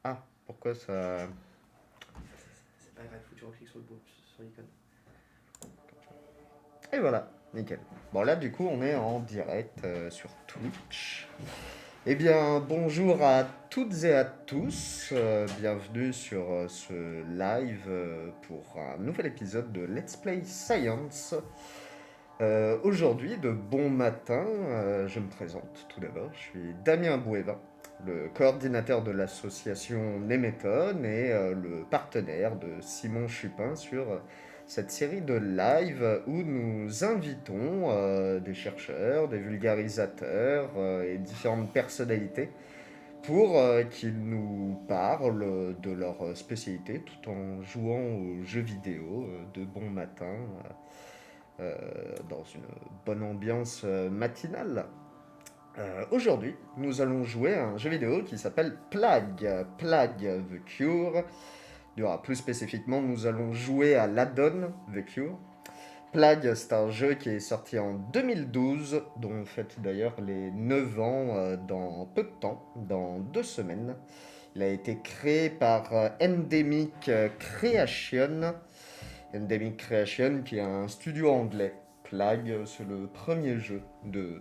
Ah, pourquoi ça... C'est pas grave, faut que tu recliques sur l'icône. Et voilà, nickel. Bon là du coup on est en direct sur Twitch. Eh bien bonjour à toutes et à tous, bienvenue sur ce live pour un nouvel épisode de Let's Play Science. Aujourd'hui de bon matin, je me présente tout d'abord, je suis Damien Bouévin, le coordinateur de l'association Néméthone et le partenaire de Simon Chupin sur cette série de live où nous invitons des chercheurs, des vulgarisateurs et différentes personnalités pour qu'ils nous parlent de leur spécialité tout en jouant aux jeux vidéo de bon matin dans une bonne ambiance matinale. Aujourd'hui, nous allons jouer à un jeu vidéo qui s'appelle Plague, Plague the Cure. Il y aura plus spécifiquement, nous allons jouer à l'addon The Cure. Plague, c'est un jeu qui est sorti en 2012, dont on fête d'ailleurs les 9 ans dans peu de temps, dans 2 semaines. Il a été créé par Endemic Creation. Endemic Creation, qui est un studio anglais. Plague, c'est le premier jeu de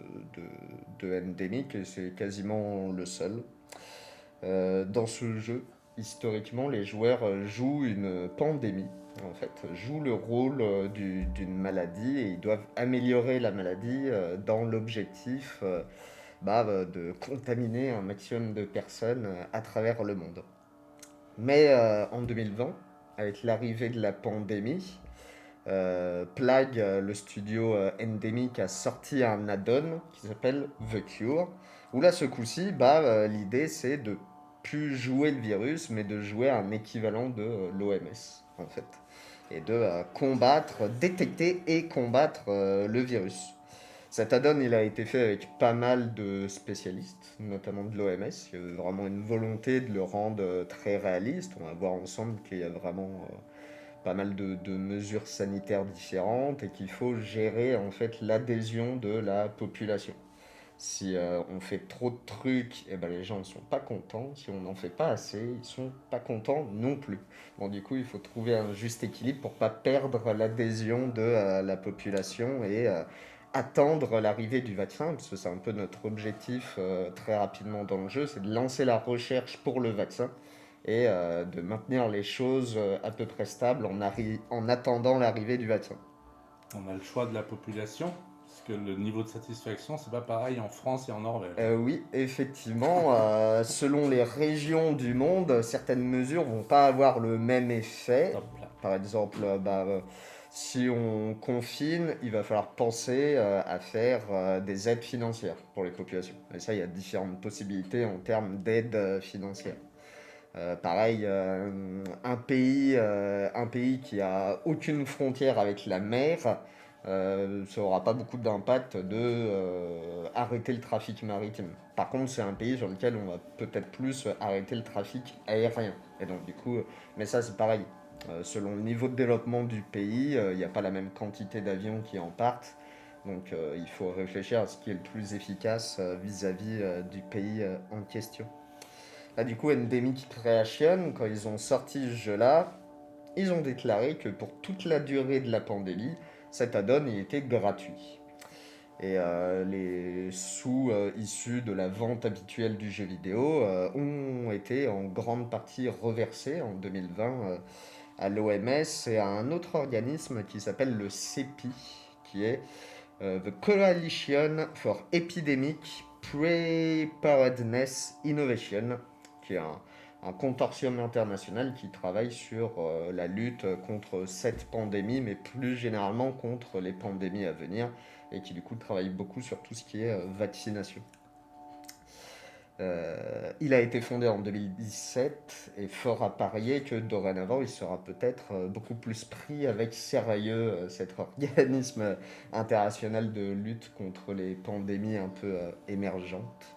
Endemic et c'est quasiment le seul. Dans ce jeu, historiquement, les joueurs jouent une pandémie, en fait, jouent le rôle d'une maladie et ils doivent améliorer la maladie dans l'objectif de contaminer un maximum de personnes à travers le monde. Mais en 2020, avec l'arrivée de la pandémie, Plague, le studio Endemic, a sorti un add-on qui s'appelle The Cure, où là, ce coup-ci, l'idée c'est de plus jouer le virus, mais de jouer un équivalent de l'OMS, en fait. Et de combattre, détecter et combattre le virus. Cet add-on, il a été fait avec pas mal de spécialistes, notamment de l'OMS. Il y avait vraiment une volonté de le rendre très réaliste. On va voir ensemble qu'il y a vraiment pas mal de mesures sanitaires différentes et qu'il faut gérer en fait l'adhésion de la population. Si on fait trop de trucs, et ben les gens ne sont pas contents. Si on n'en fait pas assez, ils sont pas contents non plus. Bon, du coup, il faut trouver un juste équilibre pour pas perdre l'adhésion de la population et attendre l'arrivée du vaccin, parce que c'est un peu notre objectif très rapidement dans le jeu, c'est de lancer la recherche pour le vaccin et de maintenir les choses à peu près stables en attendant l'arrivée du vaccin. On a le choix de la population, parce que le niveau de satisfaction, c'est pas pareil en France et en Norvège. Oui, effectivement, selon les régions du monde, certaines mesures vont pas avoir le même effet. Hop là. Par exemple, si on confine, il va falloir penser à faire des aides financières pour les populations. Et ça, il y a différentes possibilités en termes d'aides financières. Pareil, un pays qui a aucune frontière avec la mer, ça n'aura pas beaucoup d'impact de arrêter le trafic maritime. Par contre, c'est un pays sur lequel on va peut-être plus arrêter le trafic aérien. Et donc, du coup, mais ça, c'est pareil. Selon le niveau de développement du pays, il n'y a pas la même quantité d'avions qui en partent. Donc, il faut réfléchir à ce qui est le plus efficace vis-à-vis du pays en question. Là, du coup, Endemic Creation, quand ils ont sorti ce jeu-là, ils ont déclaré que pour toute la durée de la pandémie, cet add-on il était gratuit. Et les sous issus de la vente habituelle du jeu vidéo ont été en grande partie reversés en 2020 à l'OMS et à un autre organisme qui s'appelle le CEPI, qui est The Coalition for Epidemic Preparedness Innovation, qui est un consortium international qui travaille sur la lutte contre cette pandémie, mais plus généralement contre les pandémies à venir, et qui du coup travaille beaucoup sur tout ce qui est vaccination. Il a été fondé en 2017 et fort à parier que dorénavant il sera peut-être beaucoup plus pris avec sérieux cet organisme international de lutte contre les pandémies un peu émergentes.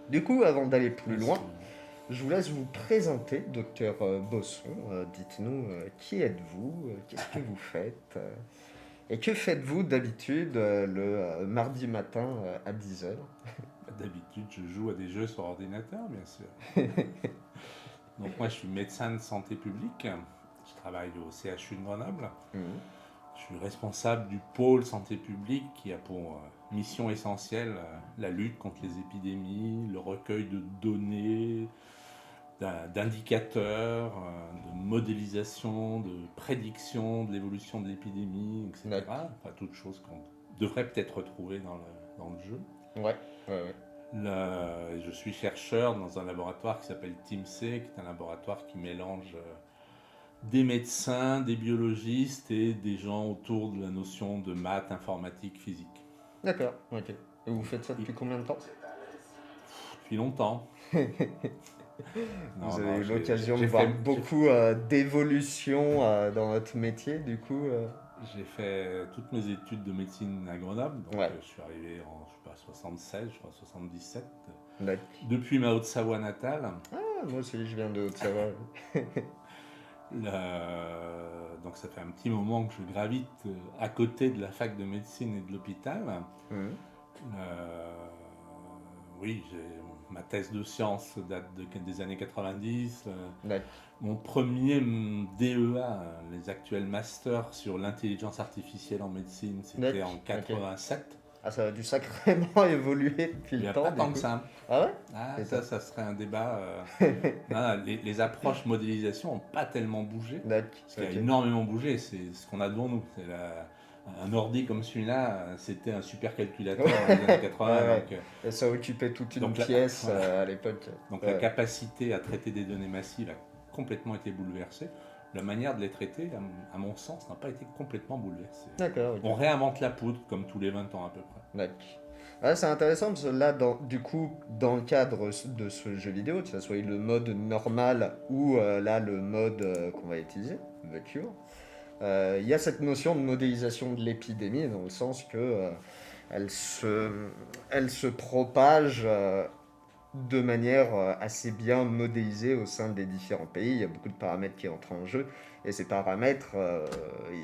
Du coup, avant d'aller plus loin, Absolument. je vous laisse vous présenter, docteur Bosson. Dites-nous qui êtes-vous, qu'est-ce que vous faites et que faites-vous d'habitude le mardi matin à 10 heures. D'habitude, je joue à des jeux sur ordinateur, bien sûr. Donc moi, je suis médecin de santé publique. Je travaille au CHU de Grenoble. Mhm. Je suis responsable du pôle santé publique qui a pour mission essentielle la lutte contre les épidémies, le recueil de données, d'indicateurs, de modélisation, de prédiction de l'évolution de l'épidémie, etc. D'accord. Enfin, toutes choses qu'on devrait peut-être retrouver dans le jeu. Ouais, ouais, ouais. Je suis chercheur dans un laboratoire qui s'appelle TIMC, qui est un laboratoire qui mélange des médecins, des biologistes et des gens autour de la notion de maths, informatique, physique. D'accord, ok. Et vous faites ça depuis combien de temps? Depuis longtemps. Vous avez eu l'occasion de j'ai voir fait- beaucoup d'évolution dans votre métier, du coup. J'ai fait toutes mes études de médecine à Grenoble, donc Ouais. je suis arrivé en 76, je crois 77. D'accord. Depuis ma Haute-Savoie natale, Ah, moi aussi, je viens de Haute-Savoie. donc ça fait un petit moment que je gravite à côté de la fac de médecine et de l'hôpital. Mhm. Oui, ma thèse de sciences date des années 90. D'accord. Mon premier DEA, les actuels masters sur l'intelligence artificielle en médecine, c'était D'accord, en 87. Ah, ça a dû sacrément évoluer depuis Il n'y le a temps. pas du tant coup. que ça. Ah ouais? Ah, Et ça serait un débat. Non, les approches modélisation n'ont pas tellement bougé. D'accord. Ce qui a Ok. énormément bougé, c'est ce qu'on a devant nous. Un ordi comme celui-là, c'était un supercalculateur dans les années 80. Ouais, ouais. Donc, Et ça occupait toute une donc la- pièce voilà. à l'époque. donc Ouais. la capacité à traiter des données massives a complètement été bouleversée. La manière de les traiter, à mon sens, n'a pas été complètement bouleversée. D'accord. Ok. On réinvente la poudre comme tous les 20 ans à peu près. D'accord. Ouais, c'est intéressant parce que là, du coup, dans le cadre de ce jeu vidéo, que ce soit le mode normal ou là le mode qu'on va utiliser, The Cure, il y a cette notion de modélisation de l'épidémie dans le sens que elle elle se propage de manière assez bien modélisée au sein des différents pays. Il y a beaucoup de paramètres qui entrent en jeu. Et ces paramètres,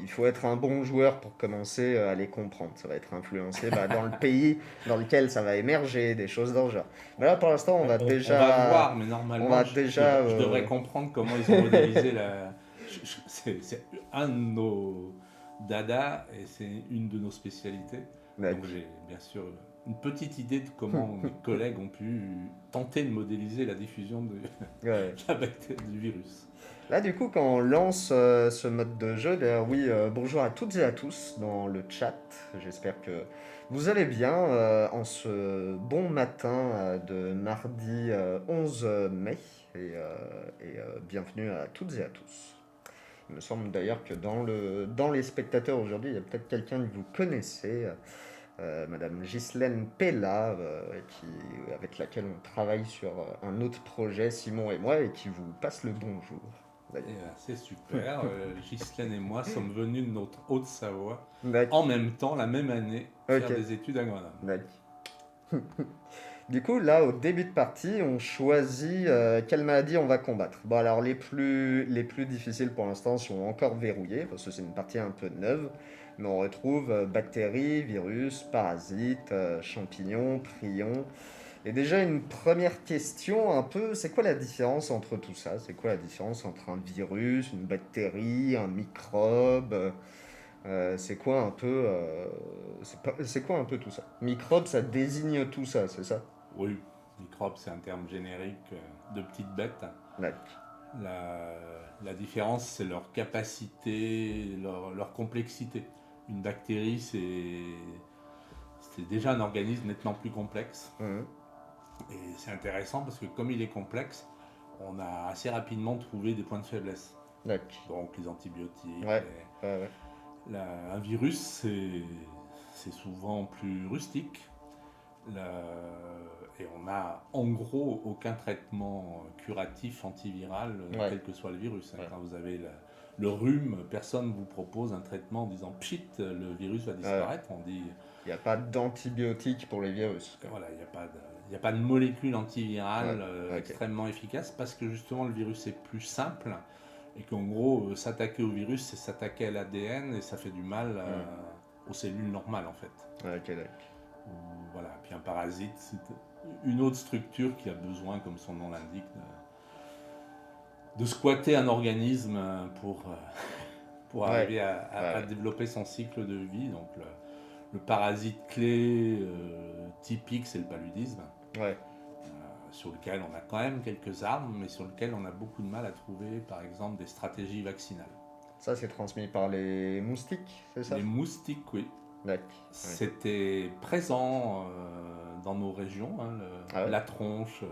il faut être un bon joueur pour commencer à les comprendre. Ça va être influencé dans le pays dans lequel ça va émerger, des choses dans le genre. Mais là, pour l'instant, on va déjà... On va voir, mais normalement, on va je déjà, devrais comprendre comment ils ont modélisé la. C'est un de nos dada et c'est une de nos spécialités. Donc j'ai bien sûr une petite idée de comment mes collègues ont pu tenter de modéliser la diffusion de Ouais. la bactérie, du virus. Là, du coup, quand on lance ce mode de jeu, d'ailleurs, oui, bonjour à toutes et à tous dans le chat. J'espère que vous allez bien en ce bon matin de mardi 11 mai. Et bienvenue à toutes et à tous. Il me semble d'ailleurs que dans les spectateurs aujourd'hui, il y a peut-être quelqu'un que vous connaissez, Madame Ghislaine Pella, avec laquelle on travaille sur un autre projet, Simon et moi, et qui vous passe le bonjour. C'est super. Ghislaine et moi sommes venus de notre Haute-Savoie D'accord. en même temps, la même année, faire Ok. des études à Grenoble. D'accord. Du coup, là, au début de partie, on choisit quelle maladie on va combattre. Bon, alors, les plus difficiles pour l'instant sont encore verrouillés, parce que c'est une partie un peu neuve. Mais on retrouve bactéries, virus, parasites, champignons, prions. Et déjà, une première question un peu, c'est quoi la différence entre tout ça? C'est quoi la différence entre un virus, une bactérie, un microbe? C'est quoi un peu c'est quoi un peu tout ça? Microbe, ça désigne tout ça, c'est ça? Oui, microbe, c'est un terme générique de petites bêtes. D'accord. La différence, c'est leur capacité, leur complexité. Une bactérie, c'est déjà un organisme nettement plus complexe. Mhm. Et c'est intéressant parce que comme il est complexe, on a assez rapidement trouvé des points de faiblesse. D'accord. Donc les antibiotiques. Ouais. Ouais. Un virus, c'est souvent plus rustique. Et on a en gros aucun traitement curatif antiviral, Ouais. quel que soit le virus. Ouais. Quand vous avez le rhume, personne ne vous propose un traitement en disant pchit, le virus va disparaître. On dit Il n'y a pas d'antibiotiques pour les virus. voilà, il n'y a pas de molécule antivirale Ouais, ok. extrêmement efficace parce que justement le virus est plus simple et qu'en gros s'attaquer au virus c'est s'attaquer à l'ADN et ça fait du mal aux cellules normales en fait. Ouais, ok, d'accord. Voilà, puis un parasite c'est une autre structure qui a besoin, comme son nom l'indique, de squatter un organisme pour Ouais, arriver ouais, à développer son cycle de vie. Donc le parasite clé typique, c'est le paludisme, ouais. sur lequel on a quand même quelques armes, mais sur lequel on a beaucoup de mal à trouver, par exemple, des stratégies vaccinales. Ça, c'est transmis par les moustiques, c'est ça? Les moustiques, oui, D'accord. Ouais. c'était présent dans nos régions, hein, Ah ouais? la tronche,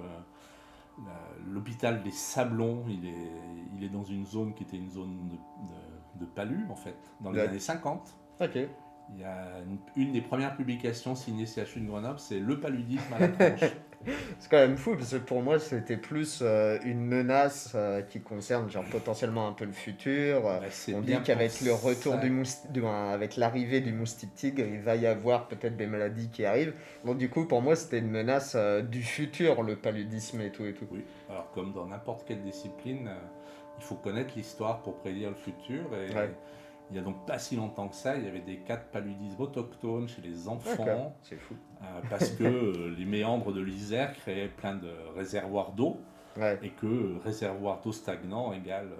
l'hôpital des Sablons, il est dans une zone qui était une zone de palu, en fait, dans les D'accord. années 50. Ok. Il y a une des premières publications signées CHU de Grenoble, c'est le paludisme à la tronche. C'est quand même fou parce que pour moi c'était plus une menace qui concerne genre potentiellement un peu le futur. Bah, c'est On bien dit qu'avec pour le retour ça. avec l'arrivée du moustique tigre, il va y avoir peut-être des maladies qui arrivent. Donc du coup pour moi c'était une menace du futur, le paludisme et tout et tout. Oui, alors comme dans n'importe quelle discipline, il faut connaître l'histoire pour prédire le futur. Et Ouais, il n'y a donc pas si longtemps que ça, il y avait des cas de paludisme autochtone chez les d'accord, enfants, c'est fou. parce que les méandres de l'Isère créaient plein de réservoirs d'eau, Ouais, et que réservoir d'eau stagnant égale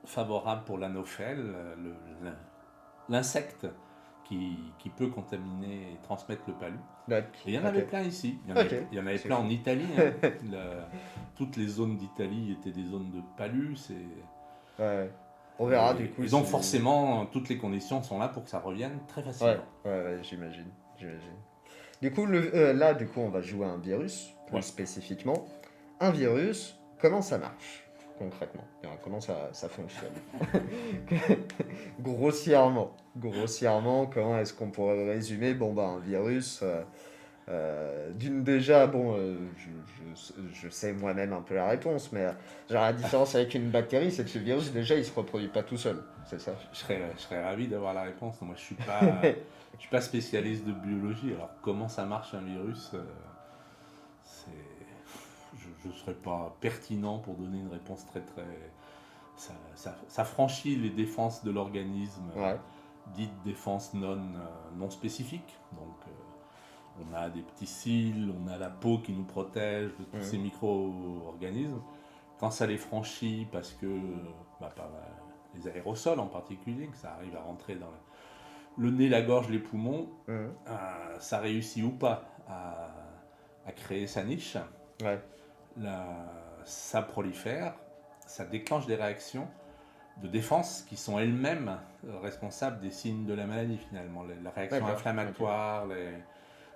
favorable pour l'anophèle, l'insecte qui peut contaminer et transmettre le palu. d'accord, Et il y en avait ok, plein ici, ok, il y en avait c'est plein fou. en Italie, hein. Toutes les zones d'Italie étaient des zones de palu. Ouais. On verra du coup Et donc si. forcément, toutes les conditions sont là pour que ça revienne très Ouais, facilement. ouais, j'imagine, j'imagine. Du coup, là, du coup, on va jouer à un virus, plus Ouais. spécifiquement. Un virus, comment ça marche concrètement? Comment ça fonctionne? Grossièrement, comment est-ce qu'on pourrait résumer? Bon, bah, un virus, déjà, bon, je sais moi-même un peu la réponse, mais genre la différence avec une bactérie, c'est que ce virus, déjà, il se reproduit pas tout seul, c'est ça? Je serais ravi d'avoir la réponse. Non, moi, je suis pas spécialiste de biologie. Alors, comment ça marche un virus c'est, je ne serais pas pertinent pour donner une réponse très. Ça franchit les défenses de l'organisme, Ouais, dites défenses non spécifiques. Donc, on a des petits cils, on a la peau qui nous protège de tous ces mhm, micro-organismes. Quand ça les franchit, parce que par les aérosols en particulier, que ça arrive à rentrer dans le nez, la gorge, les poumons, mhm, ça réussit ou pas à créer sa niche. ouais, Ça prolifère, ça déclenche des réactions de défense qui sont elles-mêmes responsables des signes de la maladie finalement. La réaction d'accord, ok. inflammatoire,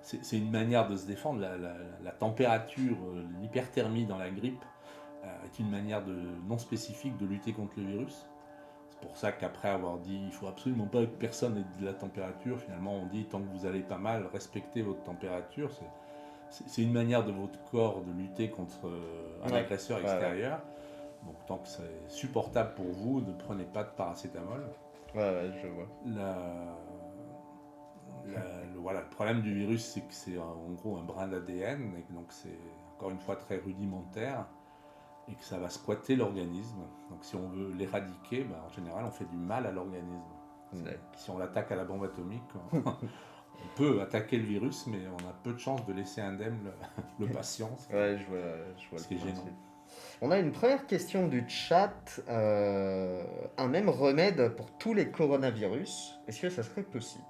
c'est une manière de se défendre. La température, l'hyperthermie dans la grippe est une manière non spécifique de lutter contre le virus. C'est pour ça qu'après avoir dit il faut absolument pas que personne ait de la température, finalement on dit tant que vous allez pas mal, respectez votre température. C'est une manière de votre corps de lutter contre un Ouais, agresseur ouais, ouais, extérieur. Donc tant que c'est supportable pour vous, ne prenez pas de paracétamol. ouais, je vois. La- voilà, le problème du virus, c'est que c'est en gros un brin d'ADN, et que donc c'est encore une fois très rudimentaire, et que ça va squatter l'organisme. Donc si on veut l'éradiquer, en général on fait du mal à l'organisme. Ouais. Si on l'attaque à la bombe atomique, on peut attaquer le virus, mais on a peu de chances de laisser indemne le patient, Ouais, je vois ce le qui est gênant. principe. On a une première question du chat. Un même remède pour tous les coronavirus, est-ce que ça serait possible?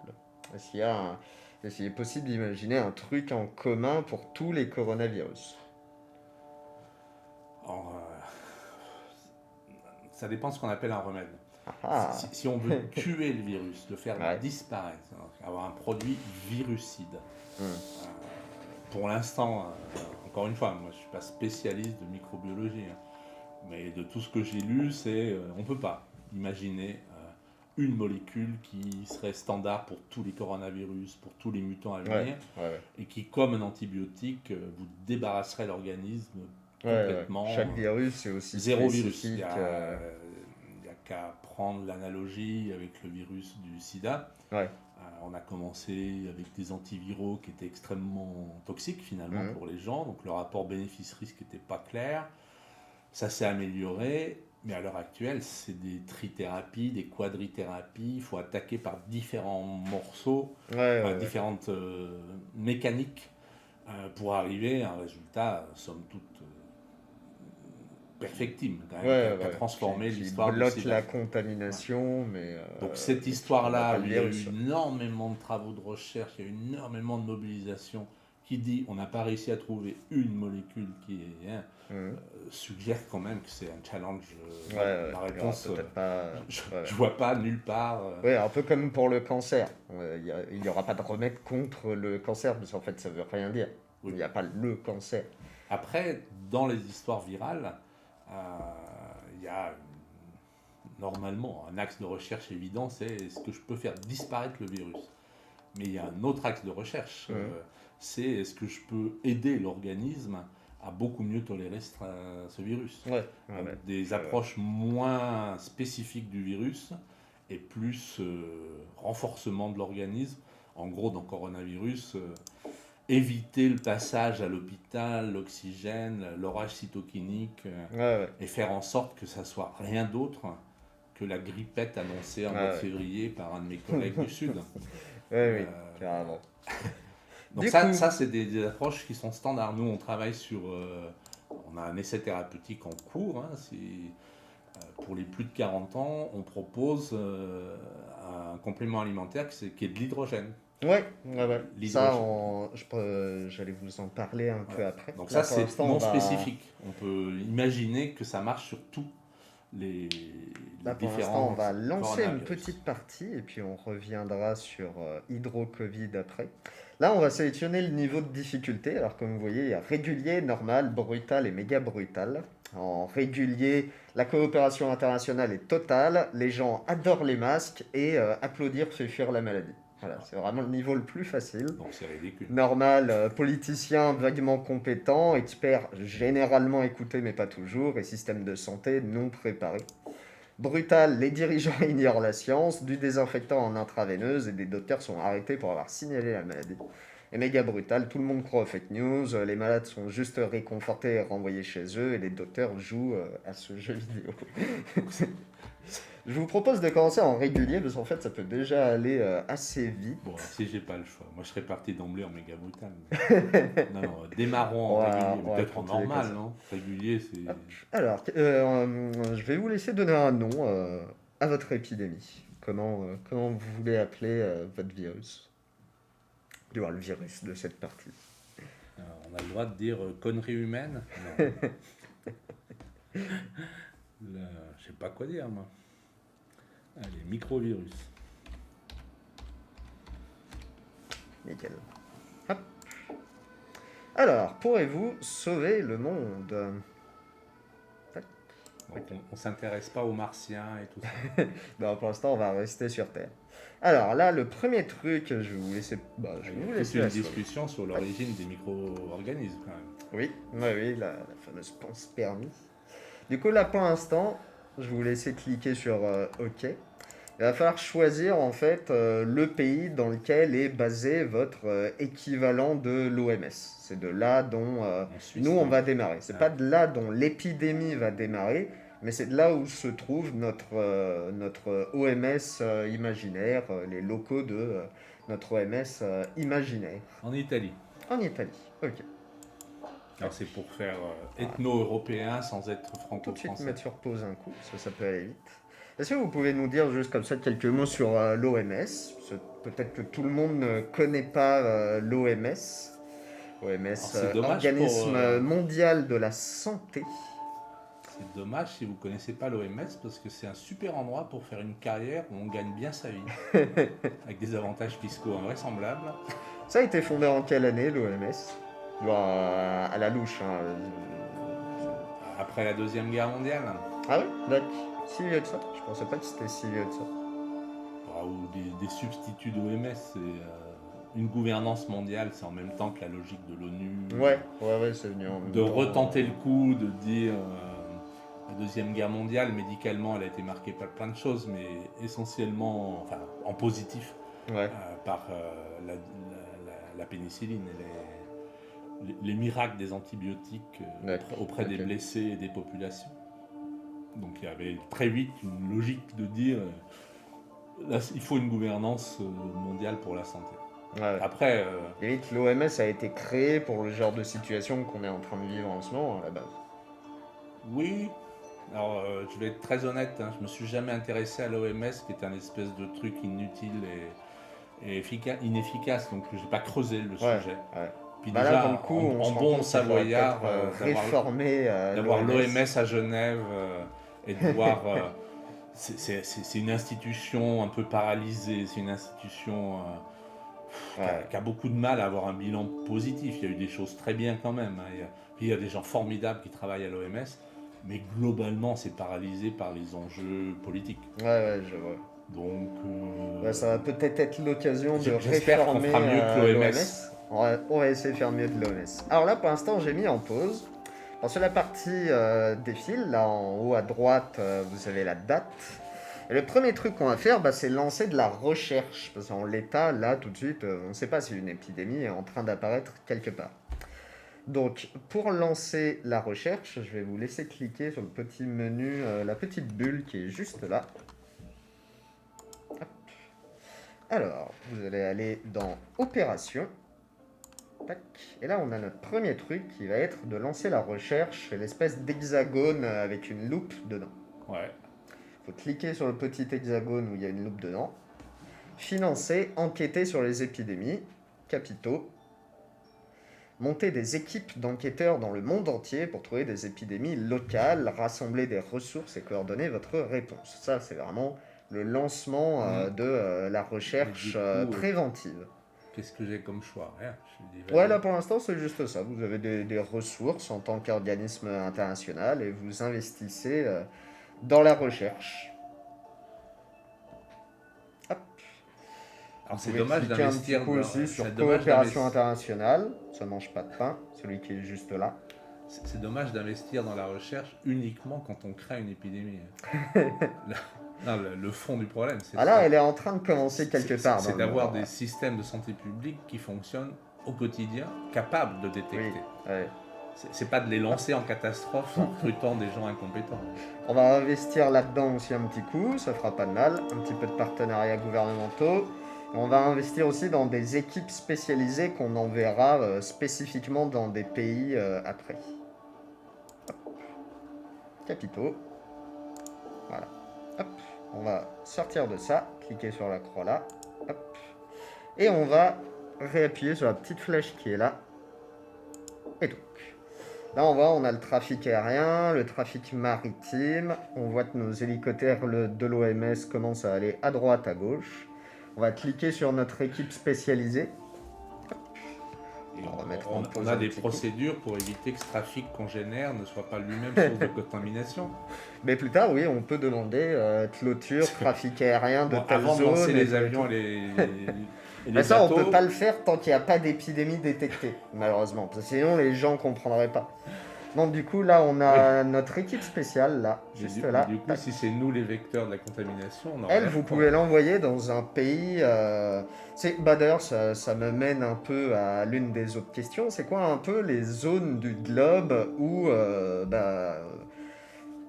Est-ce qu'il est possible d'imaginer un truc en commun pour tous les coronavirus? Alors, ça dépend de ce qu'on appelle un remède. Ah ah. Si on veut tuer le virus, le faire Ouais. disparaître, avoir un produit virucide. Hmm. Pour l'instant, encore une fois, moi je ne suis pas spécialiste de microbiologie, hein, mais de tout ce que j'ai lu, on ne peut pas imaginer une molécule qui serait standard pour tous les coronavirus, pour tous les mutants à Ouais, venir, ouais, et qui, comme un antibiotique, vous débarrasserait l'organisme ouais, ouais. complètement. Chaque virus est aussi Zéro virus. Il spécifique. n'y a qu'à prendre l'analogie avec le virus du sida. Ouais. On a commencé avec des antiviraux qui étaient extrêmement toxiques finalement Mhm. pour les gens, donc le rapport bénéfice-risque n'était pas clair. Ça s'est amélioré, mais à l'heure actuelle, c'est des trithérapies, des quadrithérapies. Il faut attaquer par différents morceaux, Ouais, ouais, ouais. différentes mécaniques pour arriver à un résultat, somme toute, perfectible, quand même, Ouais, qui a ouais, transformé qui l'histoire du bloque sida. la contamination, mais Donc cette qui combat pas histoire-là, le où il y a eu virus. énormément de travaux de recherche, il y a eu énormément de mobilisation, qui dit on n'a pas réussi à trouver une molécule qui Mhm. suggère quand même que c'est un challenge. Ouais, Non, ouais, la il y aura réponse, peut-être pas. Ouais, ouais. je vois pas nulle part. Ouais, un peu comme pour le cancer. Il n'y aura pas de remède contre le cancer, parce qu'en fait, ça veut rien dire. Il Oui. n'y a pas le cancer. Après, dans les histoires virales, euh, il y a normalement un axe de recherche évident, c'est est-ce que je peux faire disparaître le virus. Mais il y a un autre axe de recherche, Mhm. c'est est-ce que je peux aider l'organisme à beaucoup mieux tolérer ce virus. Ouais, ouais, Donc, ouais. des approches moins spécifiques du virus et plus renforcement de l'organisme. En gros, dans le coronavirus, éviter le passage à l'hôpital, l'oxygène, l'orage cytokinique, Ouais, ouais. et faire en sorte que ça soit rien d'autre que la grippette annoncée en mois de Ouais. février par un de mes collègues du Sud. Ouais, oui, Euh, carrément. donc Du ça, coup, ça c'est des approches qui sont standards. Nous, on travaille sur... on a un essai thérapeutique en cours. Pour les plus de 40 ans, on propose un complément alimentaire qui est de l'hydrogène. ouais, ouais, ouais. Ça, L'hydrogène. j'allais vous en parler un peu Voilà. après. Donc Là, ça, pour c'est l'instant, on non va. spécifique. On peut imaginer que ça marche sur tous les, Là, les pour l'instant, on différents va lancer une coronavirus. petite partie et puis on reviendra sur Hydro-Covid après. Là, on va sélectionner le niveau de difficulté. Alors, comme vous voyez, il y a régulier, normal, brutal et méga brutal. En régulier, la coopération internationale est totale. Les gens adorent les masques et applaudir fait fuir la maladie. Voilà, c'est vraiment le niveau le plus facile. Donc c'est ridicule. Normal, politicien vaguement compétent, expert généralement écouté mais pas toujours, et système de santé non préparé. Brutal, les dirigeants ignorent la science, du désinfectant en intraveineuse et des docteurs sont arrêtés pour avoir signalé la maladie. Et méga brutal, tout le monde croit aux fake news, les malades sont juste réconfortés et renvoyés chez eux et les docteurs jouent à ce jeu vidéo. Je vous propose de commencer en régulier parce qu'en fait ça peut déjà aller assez vite. Bon, si j'ai pas le choix, moi je serais parti d'emblée en méga brutal. Non, non, démarrons en On va- régulier, on va peut-être en continuer comme normal, ça. non? Régulier, c'est. Hop. Alors, je vais vous laisser donner un nom à votre épidémie. Comment vous voulez appeler votre virus? Du moins, le virus de cette partie. On a le droit de dire connerie humaine? Non. Je sais pas quoi dire, moi. Allez, microvirus. Nickel. Hop. Alors, pourrez-vous sauver le monde? Tac. Donc, on s'intéresse pas aux martiens et tout ça. Non, pour l'instant, on va rester sur Terre. Alors là, le premier truc, je vais vous laisser. Je vais Il y vous a toute laisser une la sauver. discussion sur l'origine des micro-organismes, quand même. Oui, oui, oui, la fameuse panspermie. Du coup, là, pour l'instant, je vais vous laisser cliquer sur OK. Il va falloir choisir en fait le pays dans lequel est basé votre équivalent de l'OMS. C'est de là dont En Suisse, nous on non? va démarrer. C'est Ah. pas de là dont l'épidémie va démarrer, mais c'est de là où se trouve notre OMS imaginaire, les locaux de notre OMS imaginaire. En Italie. En Italie. Ok. Alors c'est pour faire ethno-européen sans être Tout de suite franco-français. mettre sur pause un coup, ça peut aller vite. Est-ce que vous pouvez nous dire juste comme ça quelques mots sur l'OMS? Peut-être que tout le monde ne connaît pas l'OMS. OMS, c'est dommage Organisme pour, mondial de la santé. C'est dommage si vous ne connaissez pas l'OMS parce que c'est un super endroit pour faire une carrière où on gagne bien sa vie avec des avantages fiscaux invraisemblables. Ça a été fondé en quelle année l'OMS? À la louche. Hein. Après la Deuxième Guerre mondiale, Ah oui? D'accord. Si vieux de ça? Je pensais pas que c'était si vieux de ça. ou des substituts d'OMS, c'est une gouvernance mondiale, c'est en même temps que la logique de l'ONU. Ouais, c'est venu en même De temps. retenter le coup, de dire la Deuxième Guerre mondiale, médicalement, elle a été marquée par plein de choses, mais essentiellement, enfin, en positif, Ouais. par la pénicilline et les miracles des antibiotiques auprès des blessés et des populations. Donc il y avait très vite une logique de dire là, il faut une gouvernance mondiale pour la santé. Ouais. Après, Limite, l'OMS a été créé pour le genre de situation qu'on est en train de vivre en ce moment, à la base. Oui. Alors, je vais être très honnête, hein, je me suis jamais intéressé à l'OMS, qui est un espèce de truc inutile et inefficace, donc j'ai pas creusé le Ouais, sujet. ouais. Puis Bah là, pour le déjà, coup, on en se rend bon compte qu'il faudrait savoyard, peut-être réformer d'avoir l'OMS. l'OMS à Genève et de voir... c'est une institution un peu paralysée, c'est une institution Ouais, qui a beaucoup de mal à avoir un bilan positif. Il y a eu des choses très bien quand même, hein. Il y a des gens formidables qui travaillent à l'OMS, mais globalement, c'est paralysé par les enjeux politiques. ouais, ouais, je vois. Donc, Ouais, ça va peut-être être l'occasion de j'espère qu'on fera réformer mieux que l'OMS. l'OMS. On va essayer de faire mieux de l'OMS. Alors là, pour l'instant, j'ai mis en pause. Alors sur la partie défile, là en haut à droite, vous avez la date. Et le premier truc qu'on va faire, bah, c'est lancer de la recherche. Parce qu'en l'état, là, tout de suite, on ne sait pas si une épidémie est en train d'apparaître quelque part. Donc, pour lancer la recherche, je vais vous laisser cliquer sur le petit menu, la petite bulle qui est juste là. Alors, vous allez aller dans Opération. Tac. Et là, on a notre premier truc qui va être de lancer la recherche, l'espèce d'hexagone avec une loupe dedans. Ouais. Il faut cliquer sur le petit hexagone où il y a une loupe dedans. Financer, enquêter sur les épidémies, capitaux. Monter des équipes d'enquêteurs dans le monde entier pour trouver des épidémies locales, rassembler des ressources et coordonner votre réponse. Ça, c'est vraiment le lancement de la recherche préventive. Qu'est-ce que j'ai comme choix? Rien. Ouais, là pour l'instant, c'est juste ça. Vous avez des ressources en tant qu'organisme international et vous investissez dans la recherche. Hop. Alors, Vous c'est pouvez dommage cliquer un petit d'investir coup dans... aussi c'est sur dommage coopération internationale. Ça mange pas de pain, celui qui est juste là. C'est dommage d'investir dans la recherche uniquement quand on crée une épidémie. Non, le fond du problème, c'est Ah là, ça. elle est en train de commencer quelque part dans C'est le d'avoir monde. des systèmes de santé publique qui fonctionnent au quotidien, capables de détecter. Oui, ouais. C'est pas de les lancer en catastrophe en recrutant des gens incompétents. On va investir là-dedans aussi un petit coup, ça fera pas de mal. Un petit peu de partenariats gouvernementaux. On va investir aussi dans des équipes spécialisées qu'on enverra spécifiquement dans des pays après. Hop. Capitaux. Voilà. Hop. On va sortir de ça, cliquer sur la croix là. Hop. Et on va réappuyer sur la petite flèche qui est là. Et donc, là on voit, on a le trafic aérien, le trafic maritime. On voit que nos hélicoptères de l'OMS commencent à aller à droite, à gauche. On va cliquer sur notre équipe spécialisée. Et On va mettre en pause on a un des petit coup. procédures pour éviter que ce trafic qu'on génère ne soit pas lui-même source de contamination. Mais plus tard, oui, on peut demander clôture, trafic aérien de Bon, telle avant de zone. lancer les tout. avions et les Mais ça, on bateaux, peut pas le faire tant qu'il n'y a pas d'épidémie détectée, malheureusement. Parce que sinon, les gens comprendraient pas. Donc du coup, là, on a notre équipe spéciale, là, juste là. Du coup, si c'est nous les vecteurs de la contamination, on Elle, vous pouvez l'envoyer dans un pays... D'ailleurs, ça me mène un peu à l'une des autres questions. C'est quoi un peu les zones du globe où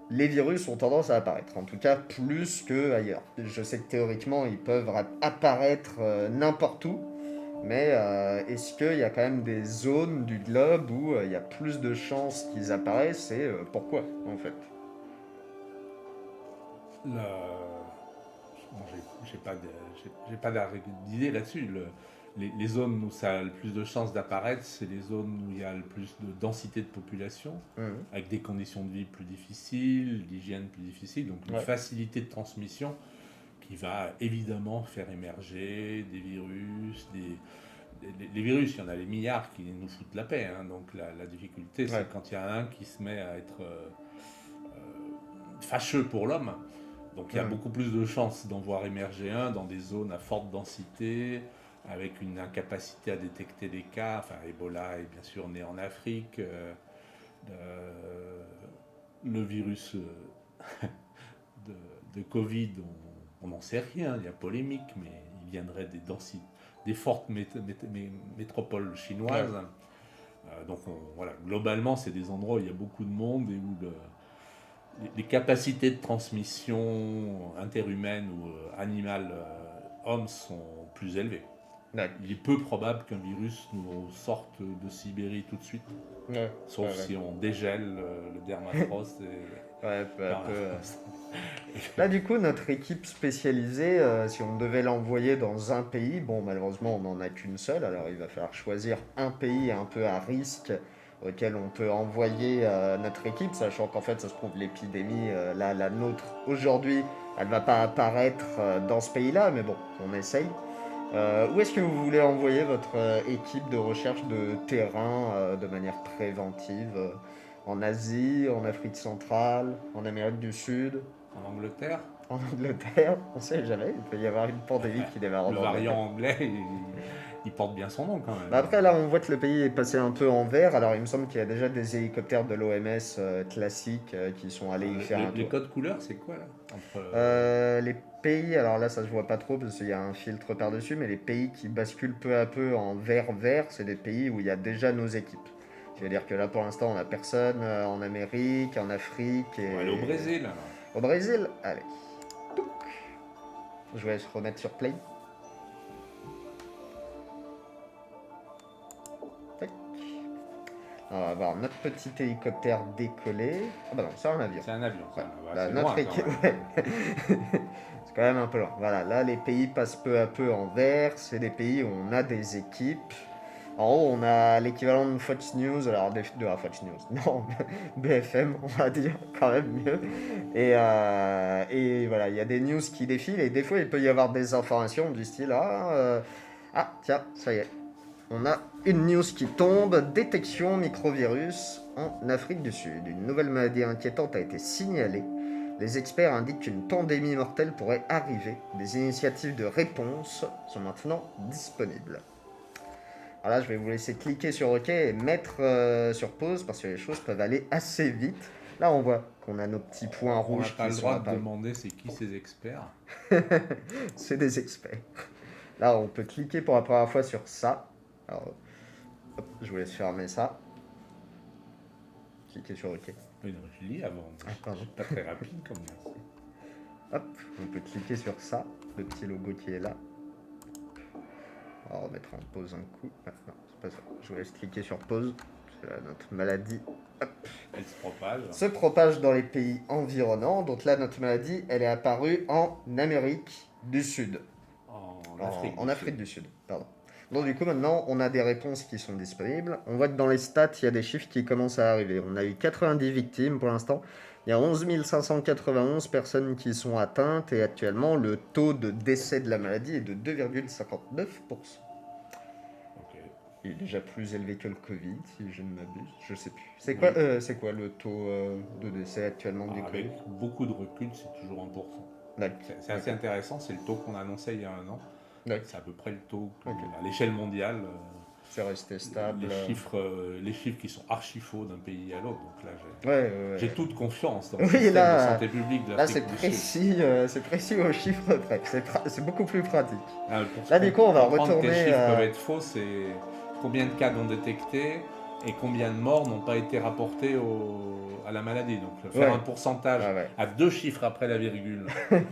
les virus ont tendance à apparaître? En tout cas, plus qu'ailleurs. Je sais que théoriquement, ils peuvent apparaître n'importe où. Mais est-ce qu'il y a quand même des zones du globe où il y a plus de chances qu'ils apparaissent et pourquoi, en fait? Bon, j'ai pas d'idée là-dessus. Les zones où ça a le plus de chances d'apparaître, c'est les zones où il y a le plus de densité de population, avec des conditions de vie plus difficiles, d'hygiène plus difficile, donc une facilité de transmission qui va évidemment faire émerger des virus, les virus, il y en a des milliards qui nous foutent la paix, hein. Donc la difficulté, c'est quand il y a un qui se met à être fâcheux pour l'homme. Donc il y a beaucoup plus de chances d'en voir émerger un dans des zones à forte densité, avec une incapacité à détecter des cas. Enfin, Ebola est bien sûr né en Afrique. Le virus de Covid, on n'en sait rien, il y a polémique, mais il viendrait des fortes métropoles chinoises. Donc voilà, globalement, c'est des endroits où il y a beaucoup de monde et où les capacités de transmission interhumaine ou animale homme sont plus élevées. Ouais. Il est peu probable qu'un virus nous sorte de Sibérie tout de suite, Ouais. sauf si on dégèle le permafrost. Ouais, peu à peu. Permafrost. Là, du coup, notre équipe spécialisée, si on devait l'envoyer dans un pays, bon, malheureusement, on n'en a qu'une seule, alors il va falloir choisir un pays un peu à risque auquel on peut envoyer notre équipe, sachant qu'en fait, ça se trouve, l'épidémie, là, la nôtre, aujourd'hui, elle va pas apparaître dans ce pays-là, mais bon, on essaye. Où est-ce que vous voulez envoyer votre équipe de recherche de terrain de manière préventive en Asie, en Afrique centrale, en Amérique du Sud, En Angleterre, en Angleterre? On sait jamais, il peut y avoir une pandémie qui démarre en le Angleterre. variant anglais, il porte bien son nom quand même. Bah après, là, on voit que le pays est passé un peu en vert, alors il me semble qu'il y a déjà des hélicoptères de l'OMS classiques qui sont allés y faire un Les tour. codes couleurs, c'est quoi là entre, Les pays, alors là ça se voit pas trop parce qu'il y a un filtre par-dessus, mais les pays qui basculent peu à peu en vert, c'est des pays où il y a déjà nos équipes. C'est-à-dire que là pour l'instant on a personne en Amérique, en Afrique On et... va aller au Brésil alors. Au Brésil? Allez. Touc. Je vais se remettre sur play. Tac. On va voir notre petit hélicoptère décoller. Ah bah non, c'est un avion. C'est un avion, ça. Ouais. Ouais, Là, c'est notre loin, quand équipe, même. c'est quand même un peu lent. Voilà, là les pays passent peu à peu en vert. C'est des pays où on a des équipes. En haut, on a l'équivalent de Fox News, alors de Fox News, non, BFM, on va dire, quand même mieux. Et voilà, il y a des news qui défilent et des fois il peut y avoir des informations du style ah tiens, ça y est, on a une news qui tombe, détection microvirus en Afrique du Sud. Une nouvelle maladie inquiétante a été signalée. Les experts indiquent qu'une pandémie mortelle pourrait arriver. Des initiatives de réponse sont maintenant disponibles. Alors là, je vais vous laisser cliquer sur OK et mettre sur pause parce que les choses peuvent aller assez vite. Là, on voit qu'on a nos petits points On n'a rouges pas qui le sont droit de apparus. demander c'est qui ces experts. C'est des experts. Là, on peut cliquer pour la première fois sur ça. Alors, hop, je vous laisse fermer ça. Cliquez sur OK. Oui, non, je lis avant. Ah, pardon. Je suis pas très rapide comme ça. Hop, on peut cliquer sur ça, le petit logo qui est là. On va remettre en pause un coup. Ah, non, c'est pas ça. Je vous laisse cliquer sur pause. C'est là, notre maladie Elle se propage. se propage dans les pays environnants. Donc là, notre maladie, elle est apparue en Amérique du Sud. En Afrique du Sud, pardon. Donc du coup, maintenant, on a des réponses qui sont disponibles. On voit que dans les stats, il y a des chiffres qui commencent à arriver. On a eu 90 victimes pour l'instant. Il y a 11 591 personnes qui sont atteintes et actuellement, le taux de décès de la maladie est de 2,59%. Ok. Il est déjà plus élevé que le Covid, si je ne m'abuse. Je sais plus. Oui. C'est quoi le taux de décès actuellement du Covid? Avec beaucoup de recul, c'est toujours 1%. D'accord. C'est assez intéressant, c'est le taux qu'on a annoncé il y a un an. D'accord. C'est à peu près le taux Ok. à l'échelle mondiale. C'est resté stable. Les chiffres qui sont archi faux d'un pays à l'autre. Donc là, Ouais. j'ai toute confiance dans Oui, le système là- de santé publique de Là, c'est l'Afrique du Sud. précis, c'est précis aux chiffres près. C'est beaucoup plus pratique. Pour Là, du coup, on va comprendre que les retourner, chiffres peuvent être faux, c'est combien de cas non détectés et combien de morts n'ont pas été rapportés à la maladie. Donc faire Ouais. un pourcentage Ouais. à 2 chiffres après la virgule,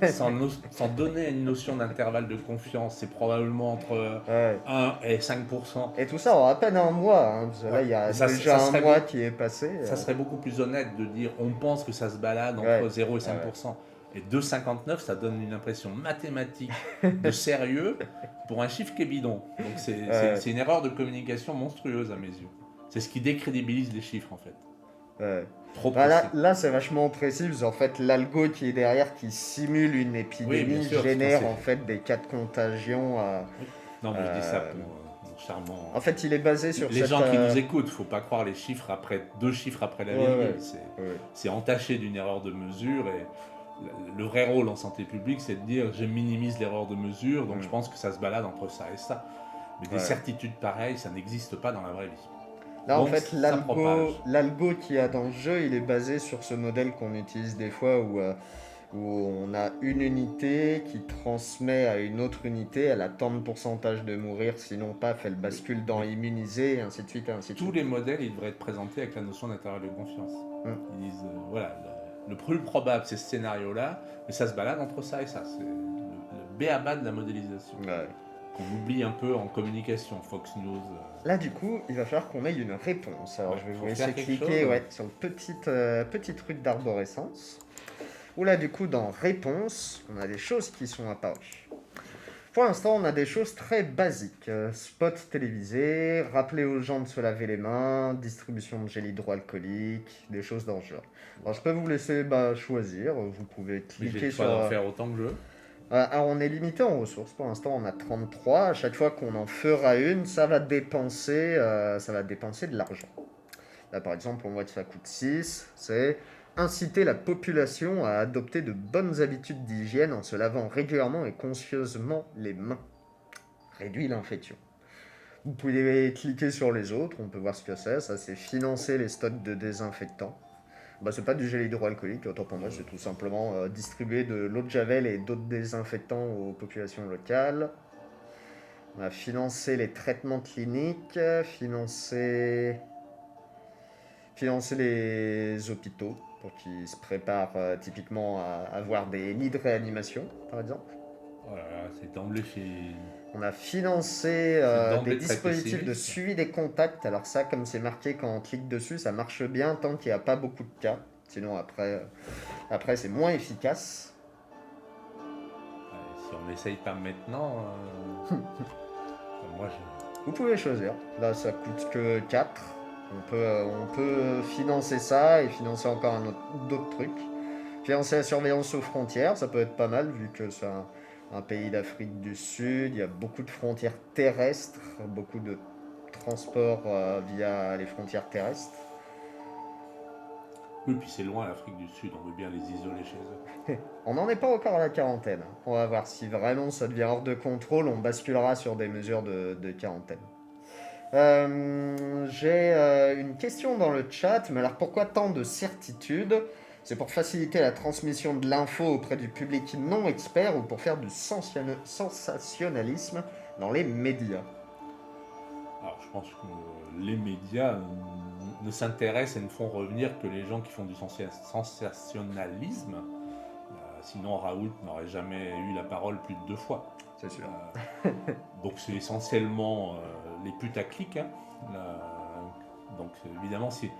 sans donner une notion d'intervalle de confiance, c'est probablement entre Ouais. 1 et 5%. Et tout ça en à peine un mois. Hein, parce que là, il y a Ouais. Ça déjà un serait mois bon. qui est passé. Ça serait beaucoup plus honnête de dire on pense que ça se balade entre Ouais. 0 et 5%. Et 2,59, ça donne une impression mathématique de sérieux pour un chiffre qui est bidon. Donc c'est une erreur de communication monstrueuse à mes yeux. C'est ce qui décrédibilise les chiffres en fait. Ouais. Trop Bah, précis. là, c'est vachement précis, parce qu'en fait, l'algo qui est derrière, qui simule une Oui, épidémie, bien sûr, génère c'est- en fait des cas de contagion. Non, mais je dis ça pour mon charmant. En fait, il est basé sur Les cette, gens qui nous écoutent, faut pas croire les chiffres après 2 chiffres après la virgule. Ouais. C'est entaché d'une erreur de mesure et le vrai rôle en santé publique, c'est de dire je minimise l'erreur de mesure, donc je pense que ça se balade entre ça et ça. Mais des certitudes pareilles, ça n'existe pas dans la vraie vie. Là, en Donc, fait, ça propage. l'algo qu'il y a dans le jeu, il est basé sur ce modèle qu'on utilise des fois où on a une unité qui transmet à une autre unité, elle a tant de pourcentage de mourir, sinon paf, elle bascule dans immunisé, et ainsi de suite, et ainsi de Tous suite. les modèles, ils devraient être présentés avec la notion d'intervalle de confiance. Ils disent, voilà, le plus probable, c'est ce scénario-là, mais ça se balade entre ça et ça. C'est le b.a.-ba de la modélisation. Ouais. qu'on oublie un peu en communication, Fox News. Là, du coup, il va falloir qu'on ait une réponse. Alors, Ouais, je vais vous faut laisser faire quelque cliquer chose. sur le petit truc d'arborescence. Où là, du coup, dans réponse, on a des choses qui sont apparues. Pour l'instant, on a des choses très basiques. Spot télévisé, rappeler aux gens de se laver les mains, distribution de gel hydroalcoolique, des choses dans ce genre. Alors, je peux vous laisser choisir. Vous pouvez Mais j'ai cliquer le sur... choix d'en faire autant que je veux. Alors, on est limité en ressources. Pour l'instant, on a 33. À chaque fois qu'on en fera une, ça va dépenser de l'argent. Là, par exemple, on voit que ça coûte 6. C'est inciter la population à adopter de bonnes habitudes d'hygiène en se lavant régulièrement et consciencieusement les mains. Réduit l'infection. Vous pouvez cliquer sur les autres, on peut voir ce que c'est. Ça, c'est financer les stocks de désinfectants. C'est pas du gel hydroalcoolique, autant pour moi, c'est tout simplement distribuer de l'eau de javel et d'autres désinfectants aux populations locales. On a financé les traitements cliniques, financer les hôpitaux pour qu'ils se préparent typiquement à avoir des lits de réanimation, par exemple. Oh là là, c'est d'emblée On a financé c'est des d'emblée très dispositifs de pessimiste. suivi des contacts. Alors ça, comme c'est marqué quand on clique dessus, ça marche bien tant qu'il n'y a pas beaucoup de cas. Sinon, après c'est moins efficace. Ouais, si on n'essaye pas maintenant, moi je... Vous pouvez choisir. Là, ça coûte que 4. On peut financer ça et financer encore d'autres trucs. Financer la surveillance aux frontières, ça peut être pas mal vu que c'est un pays d'Afrique du Sud. Il y a beaucoup de frontières terrestres, beaucoup de transports via les frontières terrestres. Oui, puis c'est loin l'Afrique du Sud, on veut bien les isoler chez eux. On n'en est pas encore à la quarantaine. On va voir si vraiment ça devient hors de contrôle, on basculera sur des mesures de quarantaine. J'ai une question dans le chat, mais alors pourquoi tant de certitudes? C'est pour faciliter la transmission de l'info auprès du public non expert ou pour faire du sensationnalisme dans les médias? Alors je pense que les médias ne s'intéressent et ne font revenir que les gens qui font du sensationnalisme. Sinon Raoult n'aurait jamais eu la parole plus de 2 fois. C'est sûr. Donc c'est essentiellement les putaclics. Hein. Donc évidemment, si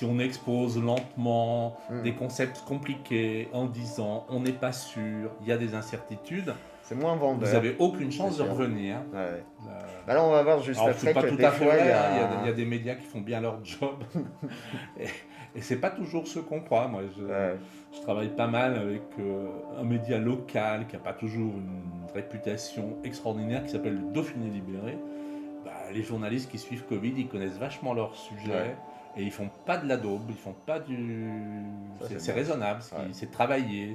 on expose lentement des concepts compliqués en disant on n'est pas sûr, il y a des incertitudes, c'est moins vendeur. Vous n'avez aucune chance de revenir. Ouais. Là, on va voir juste alors, après c'est pas que tout des à fait fois, vrai, il y a des médias qui font bien leur job. et c'est pas toujours ce qu'on croit. Moi, je travaille pas mal avec un média local qui n'a pas toujours une réputation extraordinaire qui s'appelle le Dauphiné Libéré. Les journalistes qui suivent Covid, ils connaissent vachement leur sujet. Ouais. Et ils font pas de la daube, ils font pas du... C'est raisonnable, c'est travaillé.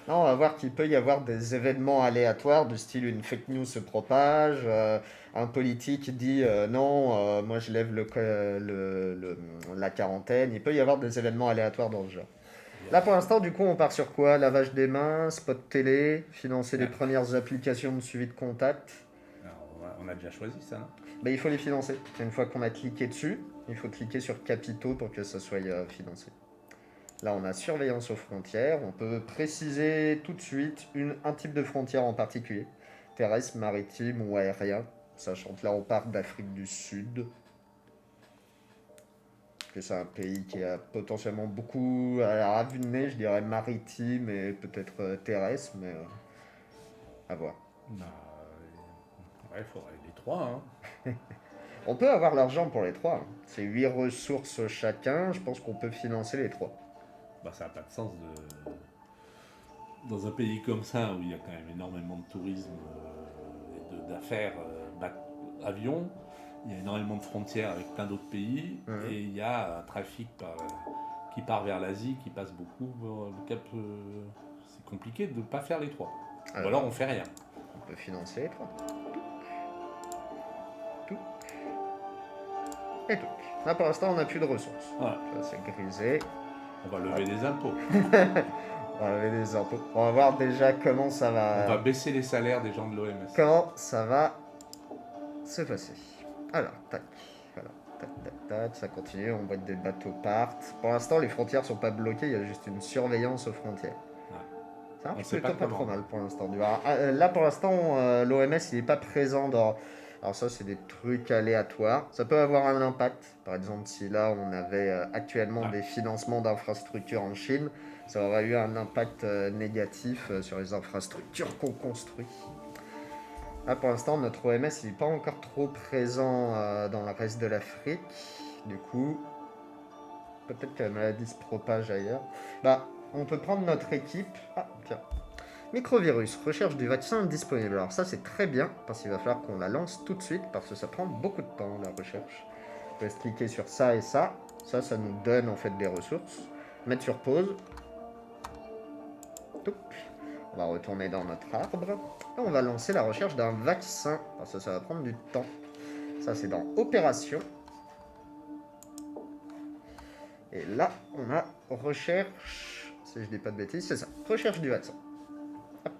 Non, on va voir qu'il peut y avoir des événements aléatoires du style une fake news se propage, un politique dit non, moi je lève la quarantaine. Il peut y avoir des événements aléatoires dans le genre. Là pour l'instant, du coup, on part sur quoi? Lavage des mains, spot télé, financer les premières applications de suivi de contact. Alors, on a déjà choisi ça, non? Il faut les financer. Une fois qu'on a cliqué dessus, il faut cliquer sur capitaux pour que ça soit financé. Là, on a surveillance aux frontières. On peut préciser tout de suite un type de frontière en particulier. Terrestre, maritime ou aérien. Sachant que là, on part d'Afrique du Sud. Parce que c'est un pays qui a potentiellement beaucoup... à vue de nez, je dirais maritime et peut-être terrestre, mais à voir. Il faudrait les 3. Hein. On peut avoir l'argent pour les 3. Hein. C'est 8 ressources chacun. Je pense qu'on peut financer les 3. Ça n'a pas de sens dans un pays comme ça où il y a quand même énormément de tourisme et d'affaires avions, il y a énormément de frontières avec plein d'autres pays et il y a un trafic qui part vers l'Asie, qui passe beaucoup. C'est compliqué de ne pas faire les 3. Ou alors on fait rien. On peut financer les 3. Tout. Et tout. Là pour l'instant on n'a plus de ressources. Voilà. C'est grisé. On va lever des impôts. On va lever des impôts. On va voir déjà comment ça va... On va baisser les salaires des gens de l'OMS. Comment ça va se passer. Alors, tac. Voilà. Tac. Ça continue. On voit que des bateaux partent. Pour l'instant, les frontières sont pas bloquées. Il y a juste une surveillance aux frontières. Ouais. Ça marche sait plutôt pas pas trop comment. mal pour l'instant. Là, pour l'instant, l'OMS, il n'est pas présent dans... Alors ça, c'est des trucs aléatoires. Ça peut avoir un impact. Par exemple, si là, on avait actuellement Ah. des financements d'infrastructures en Chine, ça aurait eu un impact négatif sur les infrastructures qu'on construit. Là, pour l'instant, notre OMS, il n'est pas encore trop présent dans le reste de l'Afrique. Du coup, peut-être que la maladie se propage ailleurs. Bah, on peut prendre notre équipe. Ah, tiens. Microvirus, recherche du vaccin disponible. Alors ça c'est très bien, parce qu'il va falloir qu'on la lance tout de suite, parce que ça prend beaucoup de temps la recherche. On peut cliquer sur ça et ça. Ça nous donne en fait des ressources. Mettre sur pause. Touc. On va retourner dans notre arbre. Et on va lancer la recherche d'un vaccin, parce que ça va prendre du temps. Ça c'est dans opération. Et là on a recherche, si je dis pas de bêtises, c'est ça. Recherche du vaccin. Hop.